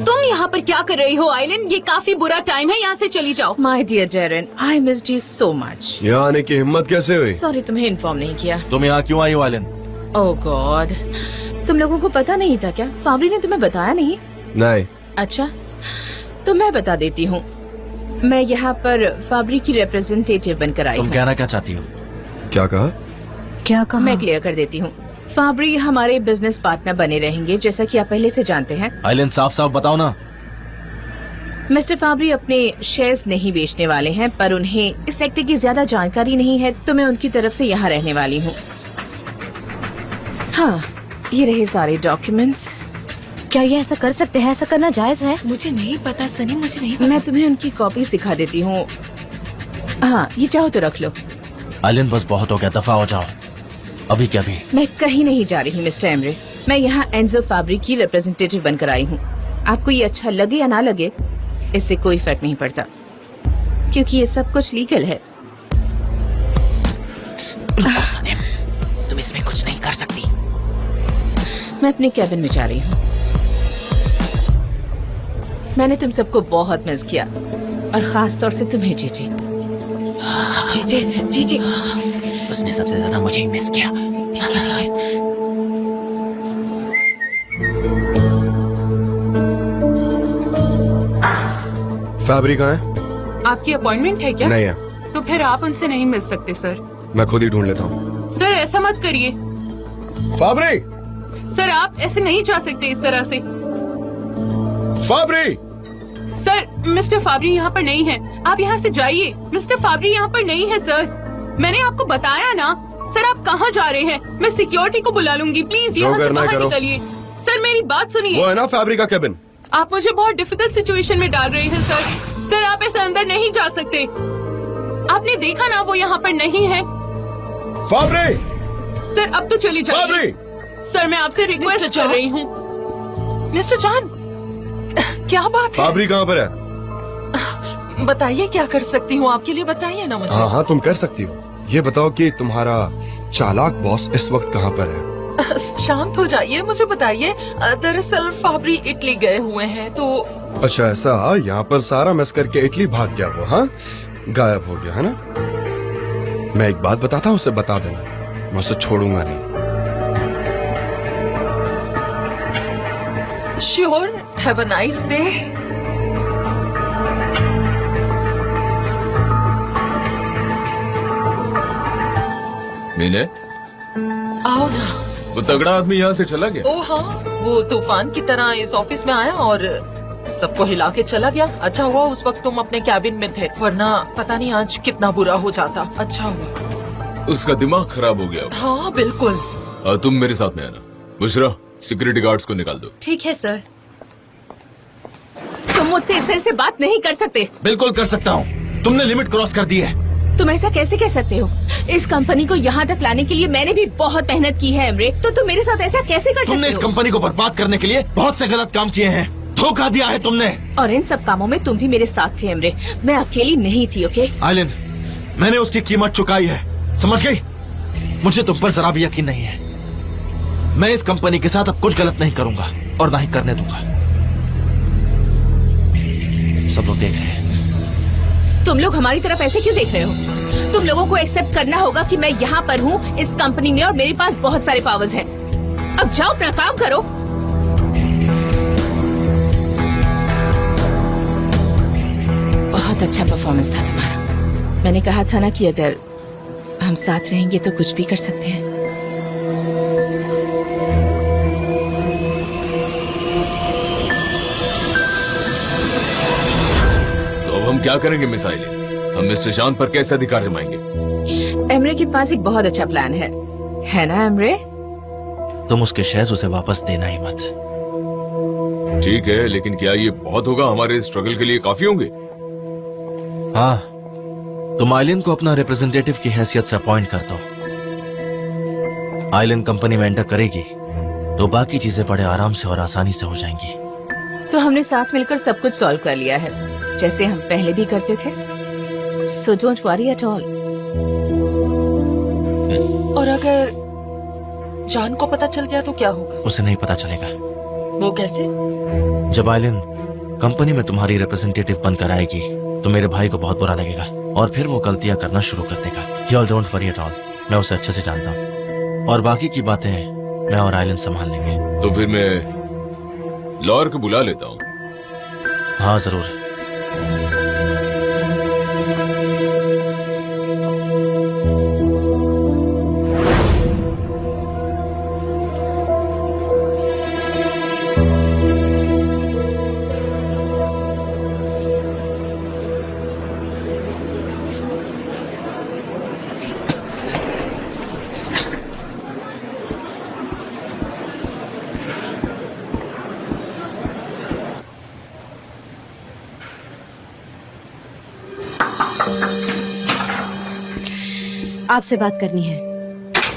Speaker 6: तुम यहाँ पर क्या कर रही हो आइलिन? ये काफी बुरा टाइम है, यहाँ से चली जाओ।
Speaker 3: My dear Darren, I missed you so much.
Speaker 2: यहाँ आने की हिम्मत कैसे हुई?
Speaker 3: सॉरी, तुम्हें इन्फॉर्म नहीं किया।
Speaker 9: तुम यहाँ क्यों आई हो आलिन?
Speaker 3: ओह गॉड, तुम लोगों को पता नहीं था क्या? फाबरी ने तुम्हें बताया नहीं?
Speaker 2: नहीं।
Speaker 3: अच्छा, तो मैं बता देती हूँ। मैं यहाँ पर फाबरी की रिप्रेजेंटेटिव बनकर आई
Speaker 9: तुम
Speaker 3: हूँ।
Speaker 9: कहना क्या चाहती हो?
Speaker 2: क्या कहा?
Speaker 4: क्या कहा?
Speaker 3: मैं क्लियर कर देती हूँ। फाबरी हमारे बिजनेस पार्टनर बने रहेंगे, जैसा कि आप पहले से जानते हैं।
Speaker 9: आलिन साफ साफ बताओ ना।
Speaker 3: मिस्टर फाबरी अपने शेयर्स नहीं बेचने वाले हैं, पर उन्हें इस सेक्टर की ज्यादा जानकारी नहीं है, तो मैं उनकी तरफ से यहाँ रहने वाली हूँ। हाँ, ये रहे सारे डॉक्यूमेंट्स।
Speaker 4: क्या ये ऐसा कर सकते हैं? ऐसा करना जायज है?
Speaker 7: मुझे नहीं पता सनी, मुझे नहीं पता।
Speaker 3: मैं तुम्हें उनकी कॉपीज दिखा देती हूँ। हाँ, ये चाहो तो रख लो।
Speaker 9: आइलिन बस बहुत हो गया, दफा हो जाओ। अभी क्या भी?
Speaker 3: मैं कहीं नहीं जा रही मिस्टर एमरे। मैं यहाँ एंजो फैब्रिक की रिप्रेजेंटेटिव बनकर आई हूँ। आपको ये अच्छा लगे या ना लगे, इससे कोई फर्क नहीं पड़ता, क्योंकि ये सब कुछ लीगल है।
Speaker 5: सनीम, तुम इसमें कुछ नहीं कर सकती।
Speaker 3: मैं अपने कैबिन में जा रही हूँ। मैंने तुम सबको बहुत मिस किया, और खास तौर से तुम्हें जीजी। जीजी,
Speaker 5: उसने सबसे ज्यादा मुझे ही मिस किया। ठीक है।
Speaker 2: फैब्रिक कहाँ है?
Speaker 6: आपकी अपॉइंटमेंट है क्या?
Speaker 2: नहीं है।
Speaker 6: तो फिर आप उनसे नहीं मिल सकते सर।
Speaker 2: मैं खुद ही ढूंढ लेता हूँ।
Speaker 6: सर ऐसा मत करिए।
Speaker 2: फैब्रिक,
Speaker 6: सर आप ऐसे नहीं जा सकते इस तरह से।
Speaker 2: फैब्रिक।
Speaker 6: सर मिस्टर फाबरी यहाँ पर नहीं है, आप यहाँ से जाइए। मिस्टर फाबरी यहाँ पर नहीं है सर। मैंने आपको बताया ना। सर आप कहाँ जा रहे हैं? मैं सिक्योरिटी को बुला लूंगी, प्लीज यहाँ से बाहर निकलिए। सर मेरी बात सुनिए।
Speaker 2: वो है ना फैब्रिक का कैबिन।
Speaker 6: आप मुझे बहुत डिफिकल्ट सिचुएशन में डाल रहे हैं सर। सर आप ऐसे अंदर नहीं जा सकते। आपने देखा ना वो यहाँ पर नहीं है।
Speaker 2: फैब्रिक।
Speaker 6: सर अब तो चली जाइए। सर मैं आपसे रिक्वेस्ट कर रही हूँ।
Speaker 7: मिस्टर जान, क्या बात है?
Speaker 2: फैब्रिक कहाँ पर है?
Speaker 7: बताइए क्या कर सकती हूँ आपके लिए, बताइए ना मुझे।
Speaker 2: हाँ तुम कर सकती हो। ये बताओ कि तुम्हारा चालाक बॉस इस वक्त कहाँ पर है?
Speaker 7: शांत हो जाइए, मुझे बताइए। दरअसल फाबरी इटली गए हुए हैं तो।
Speaker 2: अच्छा ऐसा, यहाँ पर सारा मिस करके इटली भाग गया वो? हाँ, गायब हो गया है ना? मैं एक बात बताता हूँ, उसे बता देना, मैं उसे छोड़ूंगा नहीं।
Speaker 7: Sure, have a nice day.
Speaker 10: मीने,
Speaker 7: आओ ना।
Speaker 10: वो तगड़ा आदमी यहाँ से चला गया?
Speaker 7: ओ हाँ, वो तूफान की तरह इस ऑफिस में आया और सबको हिला के चला गया। अच्छा हुआ उस वक्त तुम अपने कैबिन में थे, वरना पता नहीं आज कितना बुरा हो जाता। अच्छा हुआ।
Speaker 10: उसका दिमाग खराब हो गया।
Speaker 7: हाँ बिल्कुल।
Speaker 10: तुम मेरे साथ में आना। बुशरा, सिक्योरिटी गार्ड्स को निकाल दो।
Speaker 6: ठीक है सर।
Speaker 3: तुम मुझसे इस तरह से बात नहीं कर सकते।
Speaker 9: बिल्कुल कर सकता हूँ, तुमने लिमिट क्रॉस कर दी है।
Speaker 3: तुम ऐसा कैसे कह सकते हो? इस कंपनी को यहाँ तक लाने के लिए मैंने भी बहुत मेहनत की है एमरे, तो तुम मेरे साथ ऐसा कैसे कर सकते हो?
Speaker 9: तुमने इस कंपनी को बर्बाद करने के लिए बहुत से गलत काम किए हैं, धोखा दिया है तुमने।
Speaker 3: और इन सब कामों में तुम भी मेरे साथ थे एमरे, मैं अकेली नहीं थी। ओके
Speaker 9: आइलिन, मैंने उसकी कीमत चुकाई है, समझ गई? मुझे तुम पर जरा भी यकीन नहीं है। मैं इस कंपनी के साथ अब कुछ गलत नहीं करूंगा और ना ही करने दूंगा। सब लोग देख रहे हैं।
Speaker 3: तुम लोग हमारी तरफ ऐसे क्यों देख रहे हो? तुम लोगों को एक्सेप्ट करना होगा कि मैं यहाँ पर हूँ इस कंपनी में और मेरे पास बहुत सारे पावर्स हैं। अब जाओ अपना काम करो। बहुत अच्छा परफॉर्मेंस था तुम्हारा। मैंने कहा था ना कि अगर हम साथ रहेंगे तो कुछ भी कर सकते हैं।
Speaker 10: तो अब हम क्या करेंगे मिस आइलिन? हम मिस्टर शान पर कैसे अधिकार जमाएंगे?
Speaker 3: एमरे के पास एक बहुत अच्छा प्लान है ना एमरे?
Speaker 9: तुम उसके शेयर्स उसे वापस देना ही मत।
Speaker 10: ठीक है, लेकिन क्या ये बहुत होगा? हमारे स्ट्रगल के लिए काफी होंगे?
Speaker 9: हाँ, तुम आइलिन को अपना रिप्रेजेंटेटिव की हैसियत से अपॉइंट कर दो। आइलिन कंपनी में एंटर करेगी तो बाकी चीजें बड़े आराम से और आसानी से हो जाएंगी।
Speaker 3: तो हमने साथ मिलकर सब कुछ सॉल्व कर लिया है, जैसे हम पहले भी करते थे। So don't worry at all.
Speaker 7: और अगर जान को पता चल गया तो क्या होगा?
Speaker 9: उसे नहीं पता चलेगा।
Speaker 7: वो कैसे?
Speaker 9: जब आइलिन कंपनी में तुम्हारी रिप्रेजेंटेटिव बनकर आएगी तो मेरे भाई को बहुत बुरा लगेगा और फिर वो गलतियां करना शुरू कर देगा। You all don't worry at all. मैं उसे अच्छे से जानता हूँ और बाकी की बातें मैं और आइलिन संभाल लेंगे।
Speaker 10: तो फिर मैं लॉयर को बुला लेता हूँ।
Speaker 9: हाँ जरूर।
Speaker 4: आपसे बात करनी है।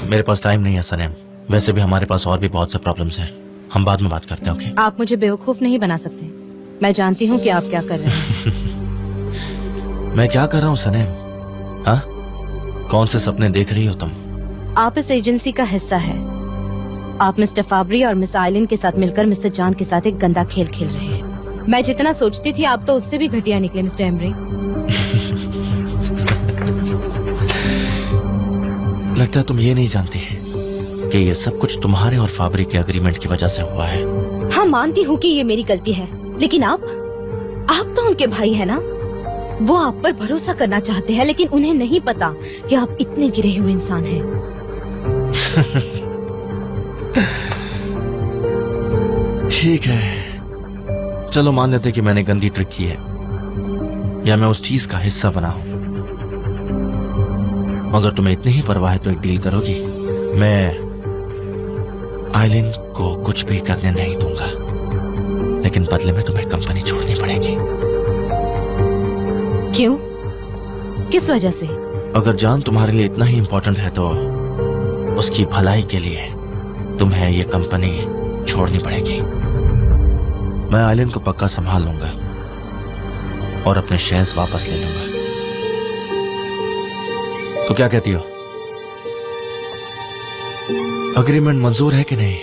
Speaker 9: मेरे पास टाइम नहीं है सनेम। वैसे भी हमारे पास और भी बहुत से प्रॉब्लम्स हैं। हम बाद में बात करते हैं, ओके?
Speaker 4: आप मुझे बेवकूफ नहीं बना सकते। मैं जानती हूँ कि आप क्या कर रहे हैं।
Speaker 9: मैं क्या कर रहा हूँ सनेम? हाँ, कौन से सपने देख रही हो तुम?
Speaker 4: आप इस एजेंसी का हिस्सा है। आप मिस्टर फाबरी और मिस आइलिन के साथ मिलकर मिस्टर जान के साथ एक गंदा खेल खेल रहे हैं। मैं जितना सोचती थी आप तो उससे भी घटिया निकले मिस्टर एमरे।
Speaker 9: लगता है तुम ये नहीं जानती कि ये सब कुछ तुम्हारे और फाबरी के एग्रीमेंट की वजह से हुआ है।
Speaker 4: हाँ, मानती हूँ कि ये मेरी गलती है, लेकिन आप तो उनके भाई है ना। वो आप पर भरोसा करना चाहते हैं, लेकिन उन्हें नहीं पता कि आप इतने गिरे हुए इंसान हैं।
Speaker 9: ठीक है, चलो मान लेते कि मैंने गंदी ट्रिक की है या मैं उस चीज का हिस्सा बना हूं। अगर तुम्हें इतनी ही परवाह है तो एक डील करोगी? मैं आइलिन को कुछ भी करने नहीं दूंगा, लेकिन बदले में तुम्हें कंपनी छोड़नी पड़ेगी।
Speaker 4: क्यों? किस वजह से?
Speaker 9: अगर जान तुम्हारे लिए इतना ही इम्पोर्टेंट है तो उसकी भलाई के लिए तुम्हें ये कंपनी छोड़नी पड़ेगी। मैं आइलिन को पक्का संभाल लूंगा और अपने शेयर्स वापस ले लूंगा। तो क्या कहती हो? अग्रीमेंट मंजूर है कि नहीं?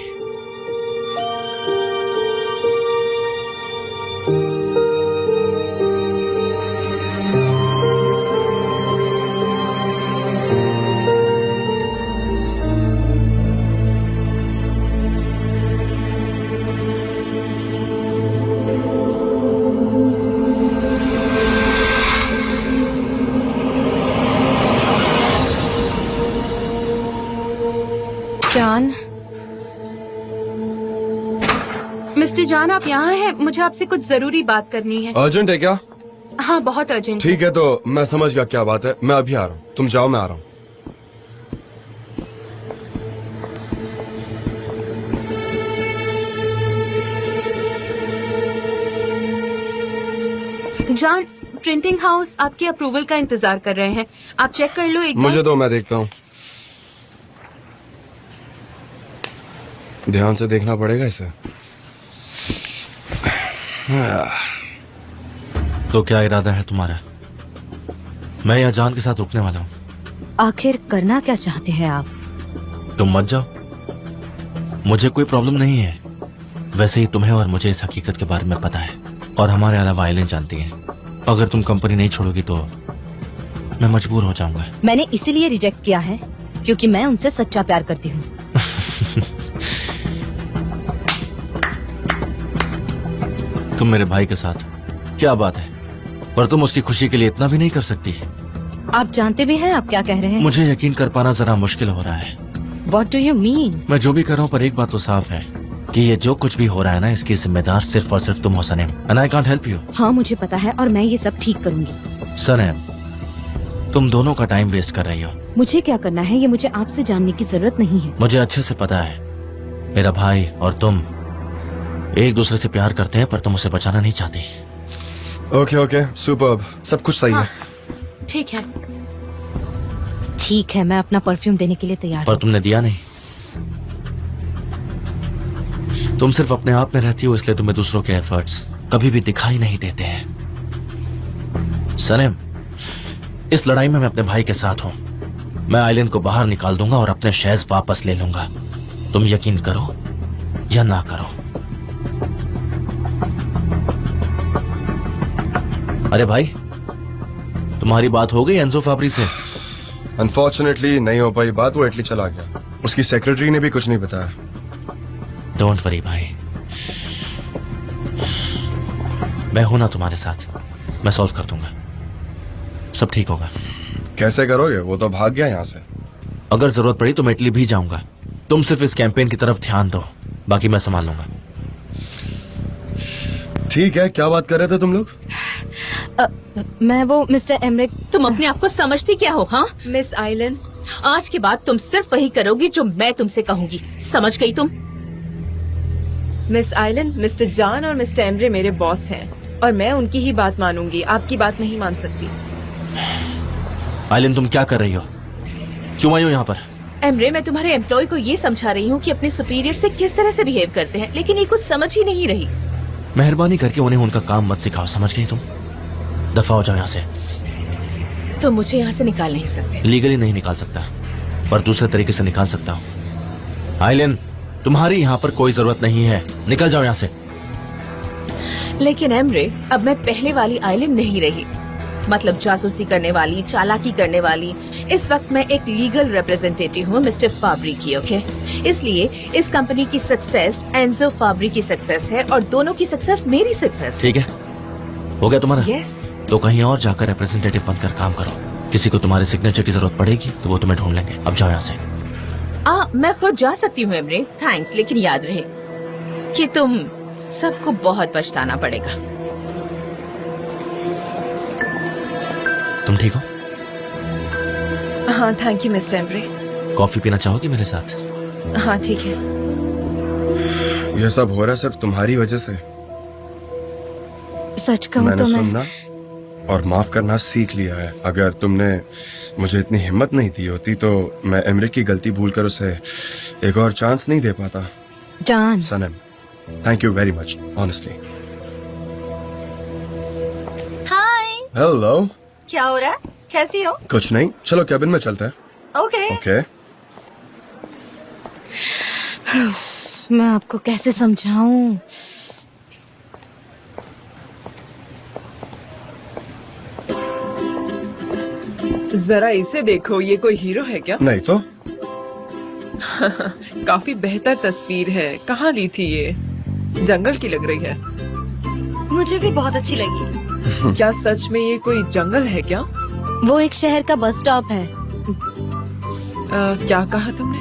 Speaker 4: जान,
Speaker 6: मिस्टर जान आप यहाँ हैं? मुझे आपसे कुछ जरूरी बात करनी है।
Speaker 2: अर्जेंट है क्या?
Speaker 6: हाँ, बहुत अर्जेंट।
Speaker 2: ठीक है, तो मैं समझ गया क्या बात है। मैं अभी आ रहा हूँ, तुम जाओ, मैं आ रहा हूँ।
Speaker 6: जान, प्रिंटिंग हाउस आपके अप्रूवल का इंतजार कर रहे हैं। आप चेक कर लो एक बार।
Speaker 2: मुझे दो, मैं देखता हूँ। ध्यान से देखना पड़ेगा इसे।
Speaker 9: तो क्या इरादा है तुम्हारा? मैं यहाँ जान के साथ रुकने वाला हूँ।
Speaker 4: आखिर करना क्या चाहते हैं आप?
Speaker 9: तुम मत जाओ, मुझे कोई प्रॉब्लम नहीं है। वैसे ही तुम्हें और मुझे इस हकीकत के बारे में पता है, और हमारे अलावा आइलिन जानती है। अगर तुम कंपनी नहीं छोड़ोगी तो मैं मजबूर हो जाऊंगा।
Speaker 4: मैंने इसीलिए रिजेक्ट किया है क्योंकि मैं उनसे सच्चा प्यार करती हूँ।
Speaker 9: तुम मेरे भाई के साथ, क्या बात है? पर तुम उसकी खुशी के लिए इतना भी नहीं कर सकती?
Speaker 4: आप जानते भी हैं आप क्या कह रहे हैं?
Speaker 9: मुझे यकीन कर पाना जरा मुश्किल हो रहा है।
Speaker 4: What do you mean?
Speaker 9: मैं जो भी कर रहा हूँ, पर एक बात तो साफ है कि ये जो कुछ भी हो रहा है ना, इसकी जिम्मेदार सिर्फ और सिर्फ तुम हो सनेम। And I can't help you।
Speaker 4: हाँ, मुझे पता है और मैं ये सब ठीक करूँगी।
Speaker 9: सनेम, तुम दोनों का टाइम वेस्ट कर रही हो।
Speaker 4: मुझे क्या करना है ये मुझे आपसे जानने की जरूरत नहीं है।
Speaker 9: मुझे अच्छे से पता है, मेरा भाई और तुम एक दूसरे से प्यार करते हैं, पर तुम उसे बचाना नहीं चाहती।
Speaker 2: ओके ओके, सुपर्ब, सब कुछ सही है।
Speaker 6: ठीक है।
Speaker 4: ठीक है, मैं अपना परफ्यूम देने के लिए तैयार
Speaker 9: पर
Speaker 4: हूँ।
Speaker 9: तुमने दिया नहीं। तुम सिर्फ अपने आप में रहती हो, इसलिए तुम्हें दूसरों के एफर्ट्स कभी भी दिखाई नहीं देते हैं। सनेम, इस लड़ाई में मैं अपने भाई के साथ हूँ। मैं आइलिन को बाहर निकाल दूंगा और अपने शेयर्स वापस ले लूंगा। तुम यकीन करो या ना करो। अरे भाई, तुम्हारी बात हो गई एंजो फाबरी से?
Speaker 2: अनफॉर्चुनेटली नहीं हो पाई बात, वो इटली चला गया। उसकी सेक्रेटरी ने भी कुछ नहीं बताया।
Speaker 9: डोंट वरी भाई, मैं हूं ना तुम्हारे साथ। मैं सॉल्व कर दूंगा, सब ठीक होगा।
Speaker 2: कैसे करोगे? वो तो भाग गया यहाँ से।
Speaker 9: अगर जरूरत पड़ी तो मैं इटली भी जाऊंगा। तुम सिर्फ इस कैंपेन की तरफ ध्यान दो, बाकी मैं संभाल लूंगा।
Speaker 2: ठीक है, क्या बात कर रहे थे तुम लोग?
Speaker 4: मैं वो मिस्टर एमरे।
Speaker 11: तुम अपने आप को समझती क्या हो? हाँ
Speaker 7: मिस आइलिन,
Speaker 11: आज के बाद तुम सिर्फ वही करोगी जो मैं तुमसे कहूंगी, समझ गई तुम?
Speaker 7: मिस आइलिन, मिस्टर जान और मिस्टर एमरे मेरे बॉस हैं और मैं उनकी ही बात मानूंगी, आपकी बात नहीं मान सकती।
Speaker 9: आइलिन तुम क्या कर रही हो? क्यों आई हो यहाँ पर?
Speaker 11: एमरे, मैं तुम्हारे एम्प्लॉय को ये समझा रही हूँ कि अपने सुपीरियर से किस तरह से बिहेव करते हैं, लेकिन ये कुछ समझ ही नहीं रही।
Speaker 9: मेहरबानी करके उन्हें उनका काम मत सिखाओ, समझ गई तुम? दफा हो जाओ यहाँ से।
Speaker 11: तो मुझे यहाँ से निकाल नहीं सकते।
Speaker 9: लीगली नहीं निकाल सकता, पर दूसरे तरीके से निकाल सकता हूँ। आइलिन, तुम्हारी यहाँ पर कोई जरूरत नहीं है, निकल जाओ यहाँ से।
Speaker 11: लेकिन एमरे, अब मैं पहले वाली आइलिन नहीं रही, मतलब जासूसी करने वाली, चालाकी करने वाली। इस वक्त मैं एक लीगल रिप्रेजेंटेटिव हूँ मिस्टर फाब्री की, ओके? इसलिए इस कंपनी की सक्सेस एंजो फाब्री की सक्सेस है और दोनों की सक्सेस मेरी सक्सेस है।
Speaker 9: ठीक है, हो गया तुम्हारा?
Speaker 11: यस।
Speaker 9: तो कहीं और जाकर रिप्रेजेंटेटिव बनकर काम करो। किसी को तुम्हारे सिग्नेचर की जरूरत पड़ेगी तो वो तुम्हें ढूंढ लेंगे। अब जाओ यहाँ से।
Speaker 11: मैं खुद जा सकती हूँ एमरे, थैंक्स, लेकिन याद रहे कि तुम सबको बहुत पछताना पड़ेगा।
Speaker 9: तुम ठीक हो?
Speaker 7: हाँ thank you mister Emre.
Speaker 9: Coffee पीना चाहोगी मेरे साथ?
Speaker 7: हाँ ठीक है।
Speaker 2: ये सब हो रहा है सिर्फ तुम्हारी वजह से।
Speaker 4: सच कहूँ
Speaker 2: मैंने
Speaker 4: तो मैं
Speaker 2: सुनना और माफ करना सीख लिया है। अगर तुमने मुझे इतनी हिम्मत नहीं दी होती तो मैं एमरे की गलती भूलकर उसे एक और चांस नहीं दे पाता।
Speaker 4: जान,
Speaker 2: सनम, thank you very much, honestly.
Speaker 4: Hi,
Speaker 2: hello.
Speaker 4: क्या हो रहा है? कैसी हो?
Speaker 2: कुछ नहीं, चलो कैबिन में चलते हैं।
Speaker 4: ओके।
Speaker 2: ओके।
Speaker 4: मैं आपको कैसे समझाऊं?
Speaker 3: जरा इसे देखो, ये कोई हीरो है क्या?
Speaker 2: नहीं तो।
Speaker 3: काफी बेहतर तस्वीर है। कहाँ ली थी ये? जंगल की लग रही है।
Speaker 4: मुझे भी बहुत अच्छी लगी।
Speaker 3: क्या सच में ये कोई जंगल है क्या?
Speaker 4: वो एक शहर का बस स्टॉप है।
Speaker 3: क्या कहा तुमने?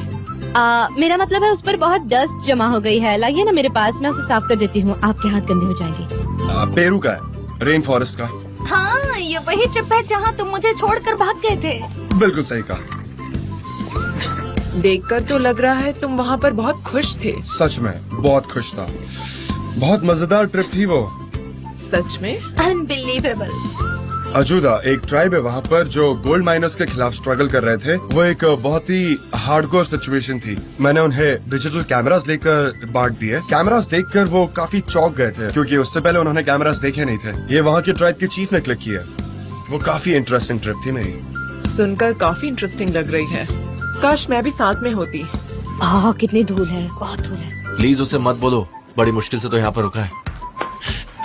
Speaker 4: मेरा मतलब है उस पर बहुत डस्ट जमा हो गई है। लाइए ना मेरे पास, मैं उसे साफ कर देती हूँ। आपके हाथ गंदे हो जाएंगे।
Speaker 2: पेरू का है, रेन फॉरेस्ट का।
Speaker 4: हाँ, ये वही ट्रिप है जहाँ तुम मुझे छोड़कर भाग गए थे।
Speaker 2: बिल्कुल सही कहा।
Speaker 3: देखकर तो लग रहा है तुम वहाँ पर बहुत खुश थे।
Speaker 2: सच में बहुत खुश था। बहुत मजेदार ट्रिप थी वो।
Speaker 3: सच में?
Speaker 4: अनबिलीवेबल।
Speaker 2: अजूदा एक ट्राइब है वहाँ पर जो गोल्ड माइनर्स के खिलाफ स्ट्रगल कर रहे थे। वो एक बहुत ही हार्डकोर सिचुएशन थी। मैंने उन्हें डिजिटल कैमरास लेकर बांट दिए। कैमरास देखकर वो काफी चौंक गए थे क्योंकि उससे पहले उन्होंने कैमरास देखे नहीं थे। ये वहाँ के ट्राइब के चीफ ने क्लिक किया। वो काफी इंटरेस्टिंग ट्रिप थी मेरी।
Speaker 3: सुनकर काफी इंटरेस्टिंग लग रही है। काश मैं भी साथ में होती।
Speaker 4: कितनी धूल है, बहुत धूल है।
Speaker 9: प्लीज उसे मत बोलो, बड़ी मुश्किल से तो यहाँ पर रुका है।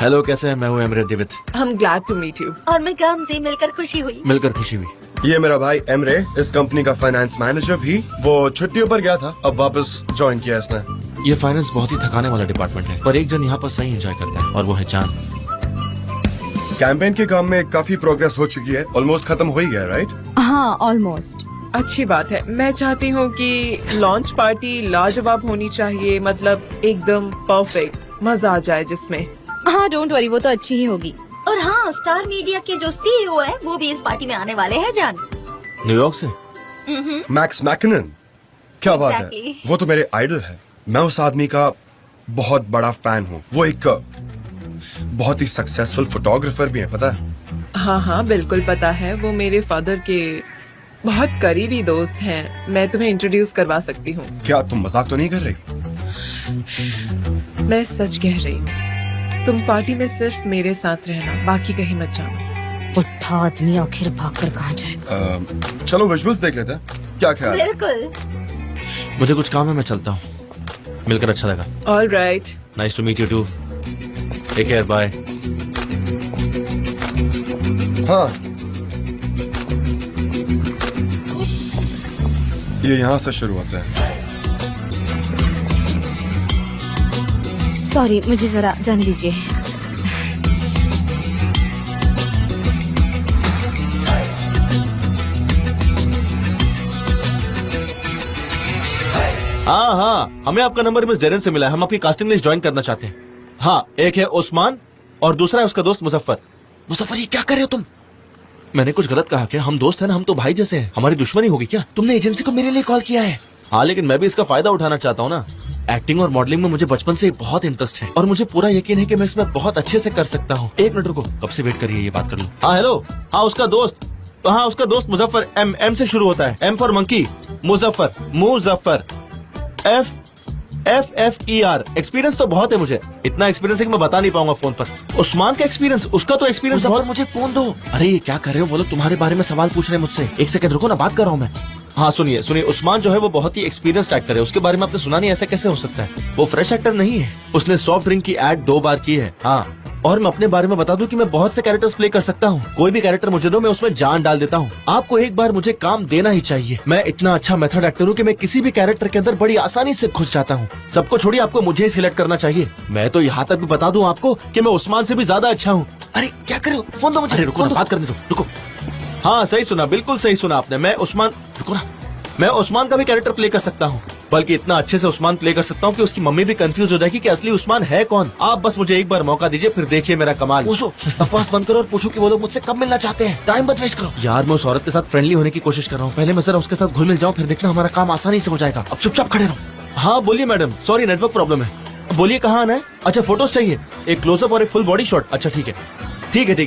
Speaker 9: हेलो, कैसे हैं? मैं हूँ Emre David.
Speaker 3: I'm glad to meet you।
Speaker 4: और मैं काम से मिलकर खुशी हुई।
Speaker 9: मिलकर खुशी हुई।
Speaker 2: ये मेरा भाई एमरे, इस कंपनी का फाइनेंस मैनेजर भी। वो छुट्टियों पर गया था, अब वापस ज्वाइन किया इसने।
Speaker 9: ये फाइनेंस बहुत ही थकाने वाला डिपार्टमेंट है, पर एक जन यहाँ पर सही एंजॉय करता है और वो है जान।
Speaker 2: कैंपेन के काम में काफी प्रोग्रेस हो चुकी है, ऑलमोस्ट खत्म हो ही गया, राइट?
Speaker 4: हाँ, ऑलमोस्ट।
Speaker 3: अच्छी बात है। मैं चाहती हूँ कि लॉन्च पार्टी लाजवाब होनी चाहिए, मतलब एकदम परफेक्ट, मजा आ जाए जिसमें।
Speaker 4: हाँ, डोंट वरी, वो तो अच्छी ही होगी। और हाँ, स्टार मीडिया के जो सीईओ है वो भी इस पार्टी में आने वाले हैं जान।
Speaker 9: न्यूयॉर्क से?
Speaker 2: मैक्स मैकनन। क्या बात है,
Speaker 4: Exactly.
Speaker 2: वो तो मेरे आइडल है। मैं उस आदमी का बहुत बड़ा फैन हूँ। वो एक बहुत ही सक्सेसफुल फोटोग्राफर भी है, पता है?
Speaker 3: हाँ हाँ बिल्कुल पता है। वो मेरे फादर के बहुत करीबी दोस्त हैं। मैं तुम्हें इंट्रोड्यूस करवा सकती हूँ।
Speaker 2: क्या तुम मजाक तो नहीं कर रही?
Speaker 3: मैं सच कह रही हूँ। तुम पार्टी में सिर्फ मेरे साथ रहना, बाकी कहीं मत जाना।
Speaker 4: बुढ़ा आदमी आखिर भागकर कहाँ जाएगा?
Speaker 2: चलो विजुअल्स देख लेते हैं, क्या ख्याल है?
Speaker 4: बिल्कुल।
Speaker 9: मुझे कुछ काम है, मैं चलता हूँ। मिलकर अच्छा लगा।
Speaker 3: All right.
Speaker 9: Nice to meet you too. Take care, bye.
Speaker 2: हाँ, ये यहाँ से शुरू होता है।
Speaker 4: सॉरी, मुझे जरा जाने दीजिए।
Speaker 9: हाँ, हमें आपका नंबर मिस जेरन से मिला है। हम आपकी कास्टिंग लिस्ट ज्वाइन करना चाहते हैं। हाँ, एक है उस्मान और दूसरा है उसका दोस्त मुजफ्फर। मुजफ्फर, ये क्या कर रहे हो तुम? मैंने कुछ गलत कहा क्या? हम दोस्त हैं ना, हम तो भाई जैसे हैं। हमारी दुश्मनी होगी क्या? तुमने एजेंसी को मेरे लिए कॉल किया है। हाँ, लेकिन मैं भी इसका फायदा उठाना चाहता हूँ ना। एक्टिंग और मॉडलिंग में मुझे बचपन से बहुत इंटरेस्ट है और मुझे पूरा यकीन है कि मैं इसमें बहुत अच्छे से कर सकता हूँ। एक मिनट रुको, कब से वेट करिए, ये बात कर लूँ। हाँ हेलो, हाँ उसका दोस्त। हाँ, उसका दोस्त मुजफ्फर, एम से शुरू होता है, M for monkey, Muzaffar, FFER। Experience तो बहुत है मुझे, इतना एक्सपीरियंस है कि मैं बता नहीं पाऊंगा फोन पर। उस्मान का एक्सपीरियंस, उसका तो एक्सपीरियंस बहुत। मुझे फोन दो। अरे ये क्या कर रहे हो? वो लोग तुम्हारे बारे में सवाल पूछ रहे हैं मुझसे। एक सेकंड रुको ना, बात कर रहा हूँ मैं। हाँ सुनिए, उस्मान जो है वो बहुत ही एक्सपीरियंस्ड एक्टर है। उसके बारे में आपने सुना नहीं? ऐसा कैसे हो सकता है? वो फ्रेश एक्टर नहीं है। उसने सॉफ्ट ड्रिंक की एड 2 बार की है। हाँ, और मैं अपने बारे में बता दूं कि मैं बहुत से कैरेक्टर्स प्ले कर सकता हूँ। कोई भी कैरेक्टर मुझे दो, मैं उसमें जान डाल देता हूँ। आपको एक बार मुझे काम देना ही चाहिए। मैं इतना अच्छा मेथड एक्टर हूँ कि मैं किसी भी कैरेक्टर के अंदर बड़ी आसानी से घुस जाता हूँ। सबको छोड़िए, आपको मुझे ही सिलेक्ट करना चाहिए। मैं तो यहाँ तक भी बता दूं आपको कि मैं उस्मान से भी ज्यादा अच्छा हूँ। अरे क्या कर रहे हो? फोन दो मुझे। अरे रुको ना, बात करने दो, रुको। हाँ सही सुना, बिल्कुल सही सुना आपने। मैं उस्मान का भी कैरेक्टर प्ले कर सकता हूँ, बल्कि इतना अच्छे से उस्मान प्ले कर सकता हूँ कि उसकी मम्मी भी कंफ्यूज हो जाएगी कि असली उस्मान है कौन। आप बस मुझे एक बार मौका दीजिए, फिर देखिए मेरा कमाल। पूछो, बकवास बंद करो और पूछो कि वो लोग मुझसे कब मिलना चाहते हैं। टाइम मत वेस्ट करो यार। मैं उस औरत के साथ फ्रेंडली होने की कोशिश कर रहा हूँ। पहले मैं जरा उसके साथ घुल मिल जाऊँ, फिर देखना हमारा काम आसानी से हो जाएगा। अब चुपचाप खड़े रहो। हाँ बोलिए मैडम, सॉरी नेटवर्क प्रॉब्लम है। बोलिए कहाँ आना है? अच्छा फोटोज चाहिए, एक क्लोजअप और एक फुल बॉडी शॉट। अच्छा ठीक है,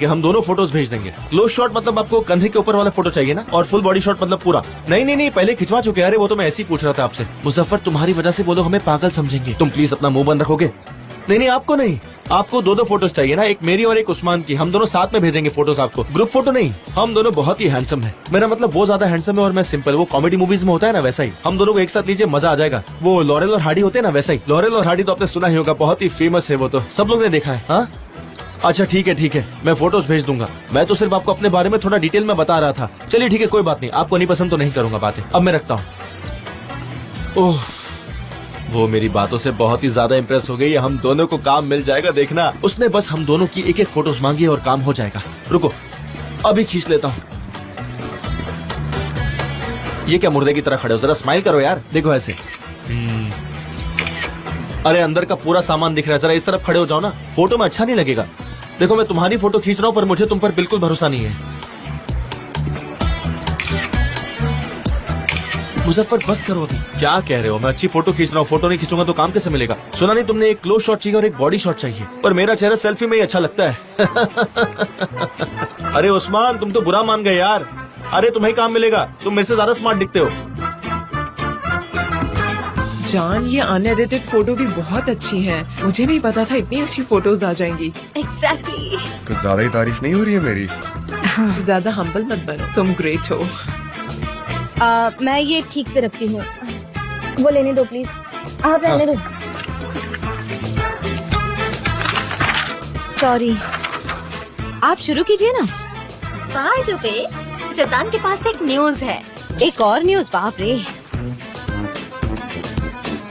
Speaker 9: हम दोनों फोटोज भेज देंगे। क्लोज शॉट मतलब आपको कंधे के ऊपर वाला फोटो चाहिए ना, और फुल बॉडी शॉट मतलब पूरा? नहीं, पहले खिंचवा चुके। अरे वो तो मैं ऐसे ही पूछ रहा था आपसे। मुजफ्फर, तुम्हारी वजह से वो लोग हमें पागल समझेंगे। तुम प्लीज अपना मुंह बंद रखोगे? नहीं, आपको नहीं, आपको 2 फोटोज चाहिए ना, एक मेरी और एक उस्मान की। हम दोनों साथ में भेजेंगे फोटोज आपको, ग्रुप फोटो नहीं। हम दोनों बहुत ही हैंडसम है। मेरा मतलब वो ज्यादा हैंडसम है और मैं सिंपल। वो कॉमेडी मूवीज में होता है ना, वैसा ही। हम दोनों को एक साथ लीजिए, मजा आ जाएगा। वो लॉरेल और हार्डी होते हैं ना, वैसा ही। लॉरेल और हार्डी तो आपने सुना ही होगा, बहुत ही फेमस है वो, तो सब लोग ने देखा है। हाँ अच्छा ठीक है, मैं फोटोज भेज दूंगा। मैं तो सिर्फ आपको अपने बारे में थोड़ा डिटेल में बता रहा था। चलिए ठीक है, कोई बात नहीं। आपको नहीं पसंद तो नहीं करूंगा बातें। अब मैं रखता हूँ। ओह, वो मेरी बातों से बहुत ही ज्यादा इम्प्रेस हो गई। हम दोनों को काम मिल जाएगा, देखना। उसने बस हम दोनों की एक फोटोज मांगी और काम हो जाएगा। रुको अभी खींच लेता हूँ। ये क्या मुर्दे की तरह खड़े हो? जरा स्माइल करो यार, देखो ऐसे। अरे अंदर का पूरा सामान दिख रहा है, जरा इस तरफ खड़े हो जाओ ना, फोटो में अच्छा नहीं लगेगा। देखो मैं तुम्हारी फोटो खींच रहा हूँ, पर मुझे तुम पर बिल्कुल भरोसा नहीं है। मुजफ्फर बस करो अभी। क्या कह रहे हो? मैं अच्छी फोटो खींच रहा हूँ, फोटो नहीं खींचूंगा तो काम कैसे मिलेगा? सुना नहीं तुमने? एक क्लोज शॉट चाहिए और एक बॉडी शॉट चाहिए, पर मेरा चेहरा सेल्फी में ही अच्छा लगता है। अरे उस्मान, तुम तो बुरा मान गए यार। अरे तुम्हें काम मिलेगा, तुम मेरे से ज्यादा स्मार्ट दिखते हो।
Speaker 7: जान, ये अनएडिटेड फोटो भी बहुत अच्छी है। मुझे नहीं पता था इतनी अच्छी फोटोज आ जाएंगी।
Speaker 4: एग्जैक्टली।
Speaker 2: कुछ ज्यादा ही तारीफ नहीं हो रही है मेरी?
Speaker 7: ज्यादा हम्बल मत बनो, तुम ग्रेट हो।
Speaker 4: मैं ये ठीक से रखती हूँ, वो लेने दो प्लीज। आप रहने दो। सॉरी, आप शुरू कीजिए ना।
Speaker 12: बाय द वे, सिद्धांत के पास एक न्यूज है।
Speaker 4: एक और न्यूज? बाप रे,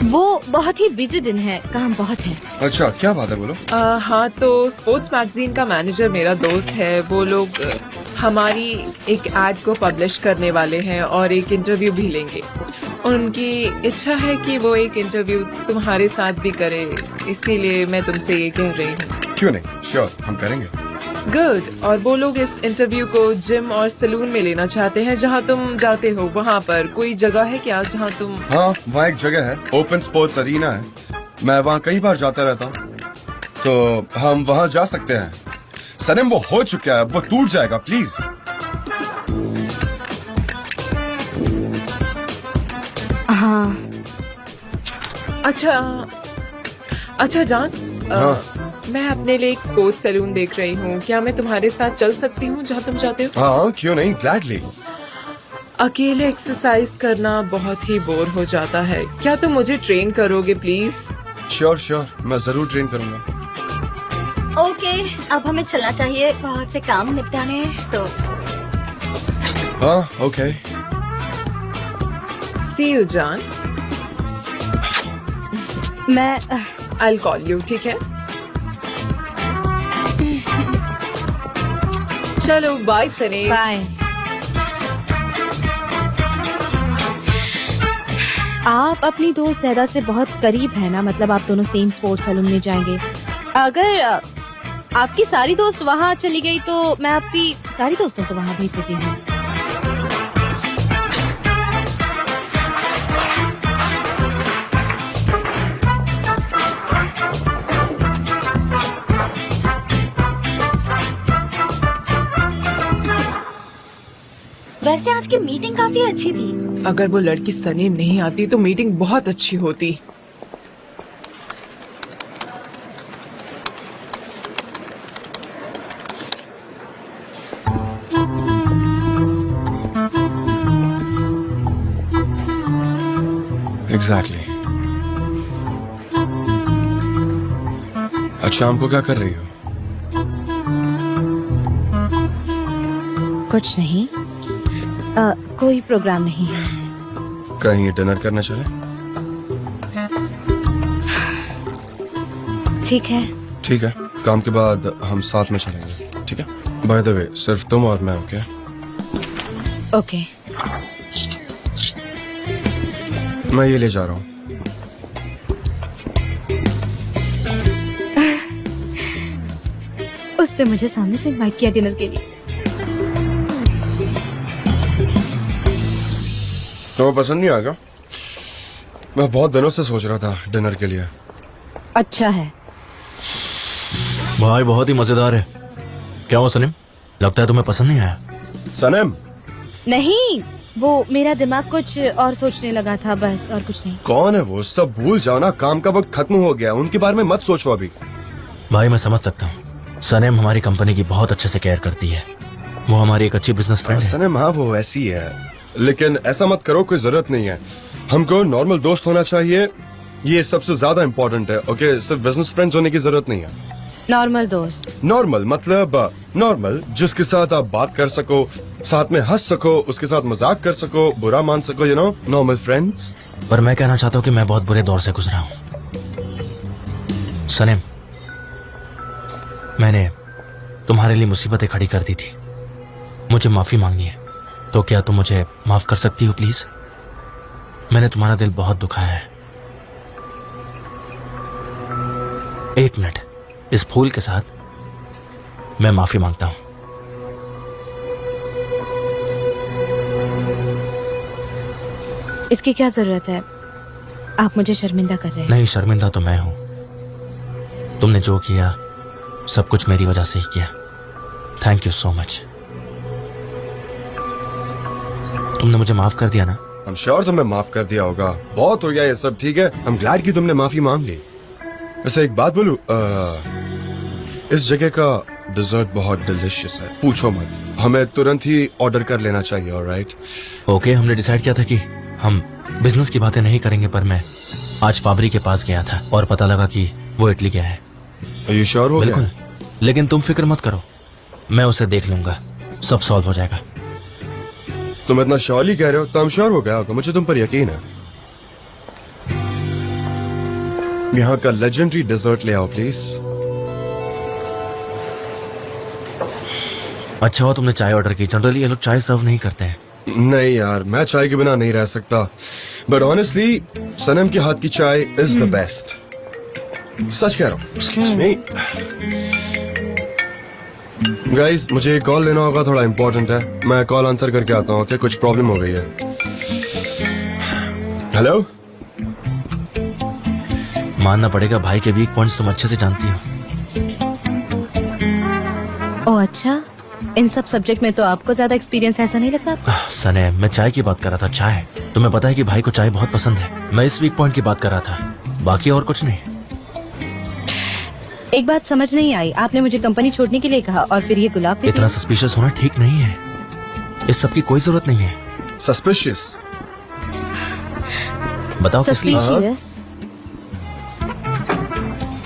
Speaker 4: वो बहुत ही बिजी दिन है, काम बहुत है।
Speaker 2: अच्छा क्या बात है, बोलो।
Speaker 7: हाँ, तो स्पोर्ट्स मैगजीन का मैनेजर मेरा दोस्त है। वो लोग हमारी एक एड को पब्लिश करने वाले हैं और एक इंटरव्यू भी लेंगे। उनकी इच्छा है कि वो एक इंटरव्यू तुम्हारे साथ भी करे, इसीलिए मैं तुमसे ये कह रही हूँ।
Speaker 2: क्यों नहीं, श्योर हम करेंगे।
Speaker 7: गुड। और वो लोग इस इंटरव्यू को जिम और सैलून में लेना चाहते हैं जहाँ तुम जाते हो। वहाँ पर कोई जगह है क्या जहाँ तुम?
Speaker 2: हाँ वहाँ एक जगह है, ओपन स्पोर्ट्स अरीना है। मैं वहाँ कई बार जाता रहता हूँ, तो हम वहाँ जा सकते हैं। सनम वो हो चुका है, वो टूट जाएगा, प्लीज।
Speaker 4: हाँ
Speaker 7: अच्छा जान,
Speaker 2: हाँ।
Speaker 7: मैं अपने लिए एक स्पोर्ट्स सैलून देख रही हूँ। क्या मैं तुम्हारे साथ चल सकती हूँ जहाँ तुम जाते हो?
Speaker 2: हाँ क्यों नहीं, ग्लैडली।
Speaker 7: अकेले एक्सरसाइज करना बहुत ही बोर हो जाता है। क्या तुम मुझे ट्रेन करोगे प्लीज?
Speaker 2: श्योर, मैं जरूर ट्रेन करूंगा।
Speaker 12: ओके, अब हमें चलना चाहिए, बहुत से काम निपटाने हैं। तो
Speaker 2: हाँ ओके,
Speaker 7: सी यू जान।
Speaker 4: मैं
Speaker 7: I'll call you, ठीक है? चलो बाय सनी।
Speaker 4: बाय। आप अपनी दोस्त सैदा से बहुत करीब है ना, मतलब आप दोनों सेम स्पोर्ट्स सैलून में जाएंगे। अगर आपकी सारी दोस्त वहाँ चली गई तो मैं आपकी सारी दोस्तों को वहाँ भेज देती हूँ।
Speaker 12: वैसे आज की मीटिंग काफी अच्छी थी।
Speaker 3: अगर वो लड़की सनीम नहीं आती तो मीटिंग बहुत अच्छी होती।
Speaker 2: एग्जैक्टली। आज शाम को क्या कर रही हो?
Speaker 4: कुछ नहीं, कोई प्रोग्राम नहीं है।
Speaker 2: कहीं डिनर करना चले?
Speaker 4: ठीक है।
Speaker 2: ठीक है, काम के बाद हम साथ में चलेंगे। ठीक है, बाय द वे सिर्फ तुम और मैं। Okay
Speaker 4: okay.
Speaker 2: मैं ये ले जा रहा हूँ।
Speaker 4: उसने मुझे सामने से इनवाइट किया डिनर के लिए।
Speaker 2: तुम्हें पसंद नहीं आएगा? मैं बहुत दिनों से सोच रहा था डिनर के लिए।
Speaker 4: अच्छा है
Speaker 9: भाई, बहुत ही मजेदार है। क्या हुआ सनीम, लगता है तुम्हें पसंद नहीं आया?
Speaker 2: सनीम
Speaker 4: नहीं, वो मेरा दिमाग कुछ और सोचने लगा था, बस और कुछ नहीं।
Speaker 2: कौन है वो? सब भूल जाओ ना, काम का वक्त खत्म हो गया, उनके बारे में मत सोचो अभी।
Speaker 9: भाई मैं समझ सकता हूँ, सनीम हमारी कंपनी की बहुत अच्छे से केयर करती है। वो हमारी एक अच्छी बिजनेस फ्रेंड है।
Speaker 2: सनीम हाँ वो ऐसी है, लेकिन ऐसा मत करो, कोई जरूरत नहीं है। हमको नॉर्मल दोस्त होना चाहिए, ये सबसे ज्यादा इम्पोर्टेंट है। ओके, सिर्फ बिजनेस फ्रेंड्स होने की जरूरत नहीं है।
Speaker 4: नॉर्मल दोस्त?
Speaker 2: नॉर्मल मतलब नॉर्मल, जिसके साथ आप बात कर सको, साथ में हंस सको, उसके साथ मजाक कर सको, बुरा मान सको, यू नो, नॉर्मल फ्रेंड्स।
Speaker 9: पर मैं कहना चाहता हूँ कि मैं बहुत बुरे दौर से गुजरा हूँ सनीम। मैंने तुम्हारे लिए मुसीबतें खड़ी कर दी थी, मुझे माफी मांगनी है। तो क्या तुम मुझे माफ कर सकती हो प्लीज? मैंने तुम्हारा दिल बहुत दुखाया है। एक मिनट, इस फूल के साथ मैं माफी मांगता हूं।
Speaker 4: इसकी क्या जरूरत है? आप मुझे शर्मिंदा कर रहे हैं।
Speaker 9: नहीं, शर्मिंदा तो मैं हूं। तुमने जो किया सब कुछ मेरी वजह से ही किया। Thank you so much. तुमने मुझे माफ कर दिया ना?
Speaker 2: I'm sure तुमने माफ कर दिया होगा। बहुत हो गया ये सब, ठीक है। I'm glad कि तुमने माफी मांग ली। वैसे एक बात बोलूं, इस जगह का डिजर्ट बहुत डिलिशियस है, पूछो मत। हमें तुरंत ही ऑर्डर कर लेना चाहिए, ऑलराइट?
Speaker 9: ओके, हमने डिसाइड किया था कि हम बिजनेस की बातें नहीं करेंगे, पर मैं आज फाबरी के पास गया था और पता लगा कि वो इटली गया है।
Speaker 2: Are you sure हो गया?
Speaker 9: बिल्कुल, लेकिन तुम फिक्र मत करो, मैं उसे देख लूंगा, सब सॉल्व हो जाएगा।
Speaker 2: तुम इतना श्योरली कह रहे हो तो हम श्योर हो गया होगा, मुझे तुम पर यकीन है। यहाँ का लेजेंडरी डेजर्ट ले आओ प्लीज।
Speaker 9: अच्छा हुआ तुमने चाय ऑर्डर की, जनरली ये लोग चाय सर्व नहीं करते हैं।
Speaker 2: नहीं यार, मैं चाय के बिना नहीं रह सकता, बट ऑनेस्टली सनम के हाथ की चाय इज द बेस्ट। सच कह रहा हूँ। एक्सक्यूज मी गाइस, मुझे एक कॉल लेना होगा, थोड़ा इंपॉर्टेंट है। मैं कॉल आंसर करके आता हूँ। क्या कुछ प्रॉब्लम हो गई है? हेलो?
Speaker 9: मानना पड़ेगा भाई के वीक पॉइंट्स तुम अच्छे से जानती हो।
Speaker 4: ओह अच्छा, इन सब सब्जेक्ट में तो आपको ज्यादा एक्सपीरियंस, ऐसा नहीं लगता?
Speaker 9: सने, मैं चाय की बात कर रहा था। चाय, तुम्हें पता है कि भाई को चाय बहुत पसंद है। मैं इस वीक पॉइंट की बात कर रहा था, बाकी और कुछ नहीं।
Speaker 4: एक बात समझ नहीं आई, आपने मुझे कंपनी छोड़ने के लिए कहा और फिर ये गुलाब भी
Speaker 9: इतना सस्पिशियस होना ठीक नहीं है, इस सब की कोई जरूरत नहीं है।
Speaker 2: सस्पिशियस?
Speaker 9: बताओ किस लिए?
Speaker 4: सस्पिशियस?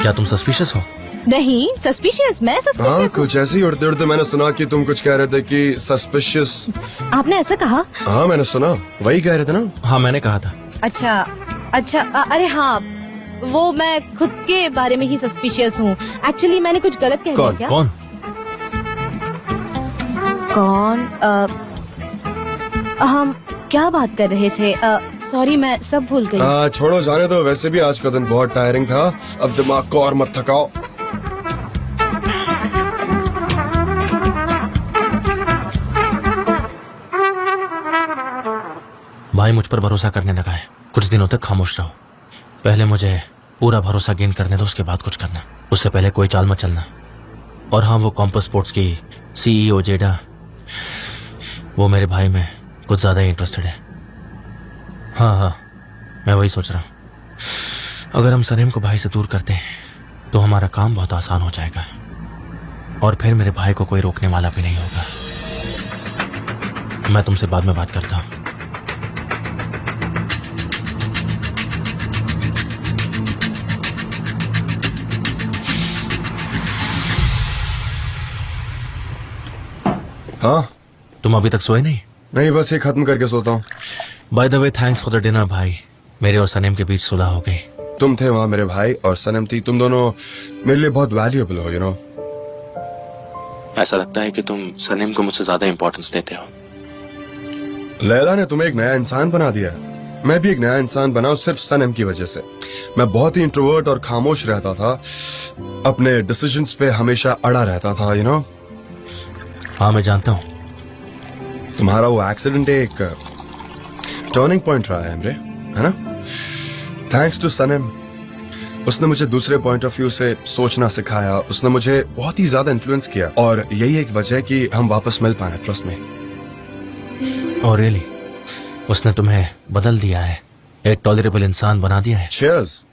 Speaker 9: क्या तुम सस्पिशियस हो?
Speaker 4: नहीं, सस्पिशियस? मैं सस्पिशियस?
Speaker 2: हाँ, कुछ ऐसे ही उड़ते उड़ते मैंने सुना कि तुम कुछ कह रहे थे कि सस्पिशियस।
Speaker 4: आपने ऐसा कहा?
Speaker 2: हाँ मैंने सुना, वही कह रहे थे ना?
Speaker 9: हाँ मैंने कहा था।
Speaker 4: अच्छा अच्छा, अरे हाँ, वो मैं खुद के बारे में ही सस्पिशियस हूँ। एक्चुअली मैंने कुछ गलत कह दिया क्या?
Speaker 9: कौन?
Speaker 4: हम क्या बात कर रहे थे? सॉरी, मैं सब भूल गई।
Speaker 2: छोड़ो, जाने दो। वैसे भी आज का दिन बहुत टायरिंग था, अब दिमाग को और मत थकाओ।
Speaker 9: भाई मुझ पर भरोसा करने लगा है, कुछ दिनों तक खामोश रहो। पहले मुझे पूरा भरोसा गेन करने दो, उसके बाद कुछ करना। उससे पहले कोई चाल मत चलना। और हाँ, वो कॉम्पस स्पोर्ट्स की CEO जेडा वो मेरे भाई में कुछ ज्यादा ही इंटरेस्टेड है। हाँ, मैं वही सोच रहा हूँ। अगर हम सलीम को भाई से दूर करते हैं तो हमारा काम बहुत आसान हो जाएगा और फिर मेरे भाई को कोई रोकने वाला भी नहीं होगा। मैं तुमसे बाद में बात करता हूँ।
Speaker 2: हाँ,
Speaker 9: तुम अभी तक सोए नहीं?
Speaker 2: नहीं, बस ये खत्म करके सोता हूँ।
Speaker 9: By the way, thanks for the dinner भाई। मेरे और सलीम के बीच सुलह हो गई।
Speaker 2: तुम थे वहाँ, मेरे भाई और सनम थी। तुम दोनों मेरे लिए बहुत वैल्यूएबल हो, यू नो।
Speaker 9: ऐसा लगता है कि तुम सलीम को मुझसे ज्यादा इंपॉर्टेंस देते हो।
Speaker 2: लैला ने तुम्हें एक नया इंसान बना दिया। मैं भी एक नया इंसान बना सिर्फ सनम की वजह से। मैं बहुत ही इंट्रोवर्ट और खामोश रहता था, अपने डिसीजंस पे हमेशा अड़ा रहता था, यू नो।
Speaker 9: हाँ, मैं जानता हूँ।
Speaker 2: तुम्हारा वो एक्सीडेंट एक टर्निंग पॉइंट रहा है, है ना? थैंक्स टू सनम। उसने मुझे दूसरे पॉइंट ऑफ व्यू से सोचना सिखाया। उसने मुझे बहुत ही ज्यादा इन्फ्लुएंस किया और यही एक वजह है कि हम वापस मिल पाए, ट्रस्ट में।
Speaker 9: और रियली, उसने तुम्हें बदल दिया है, एक टॉलरेबल इंसान बना दिया है।
Speaker 2: Cheers.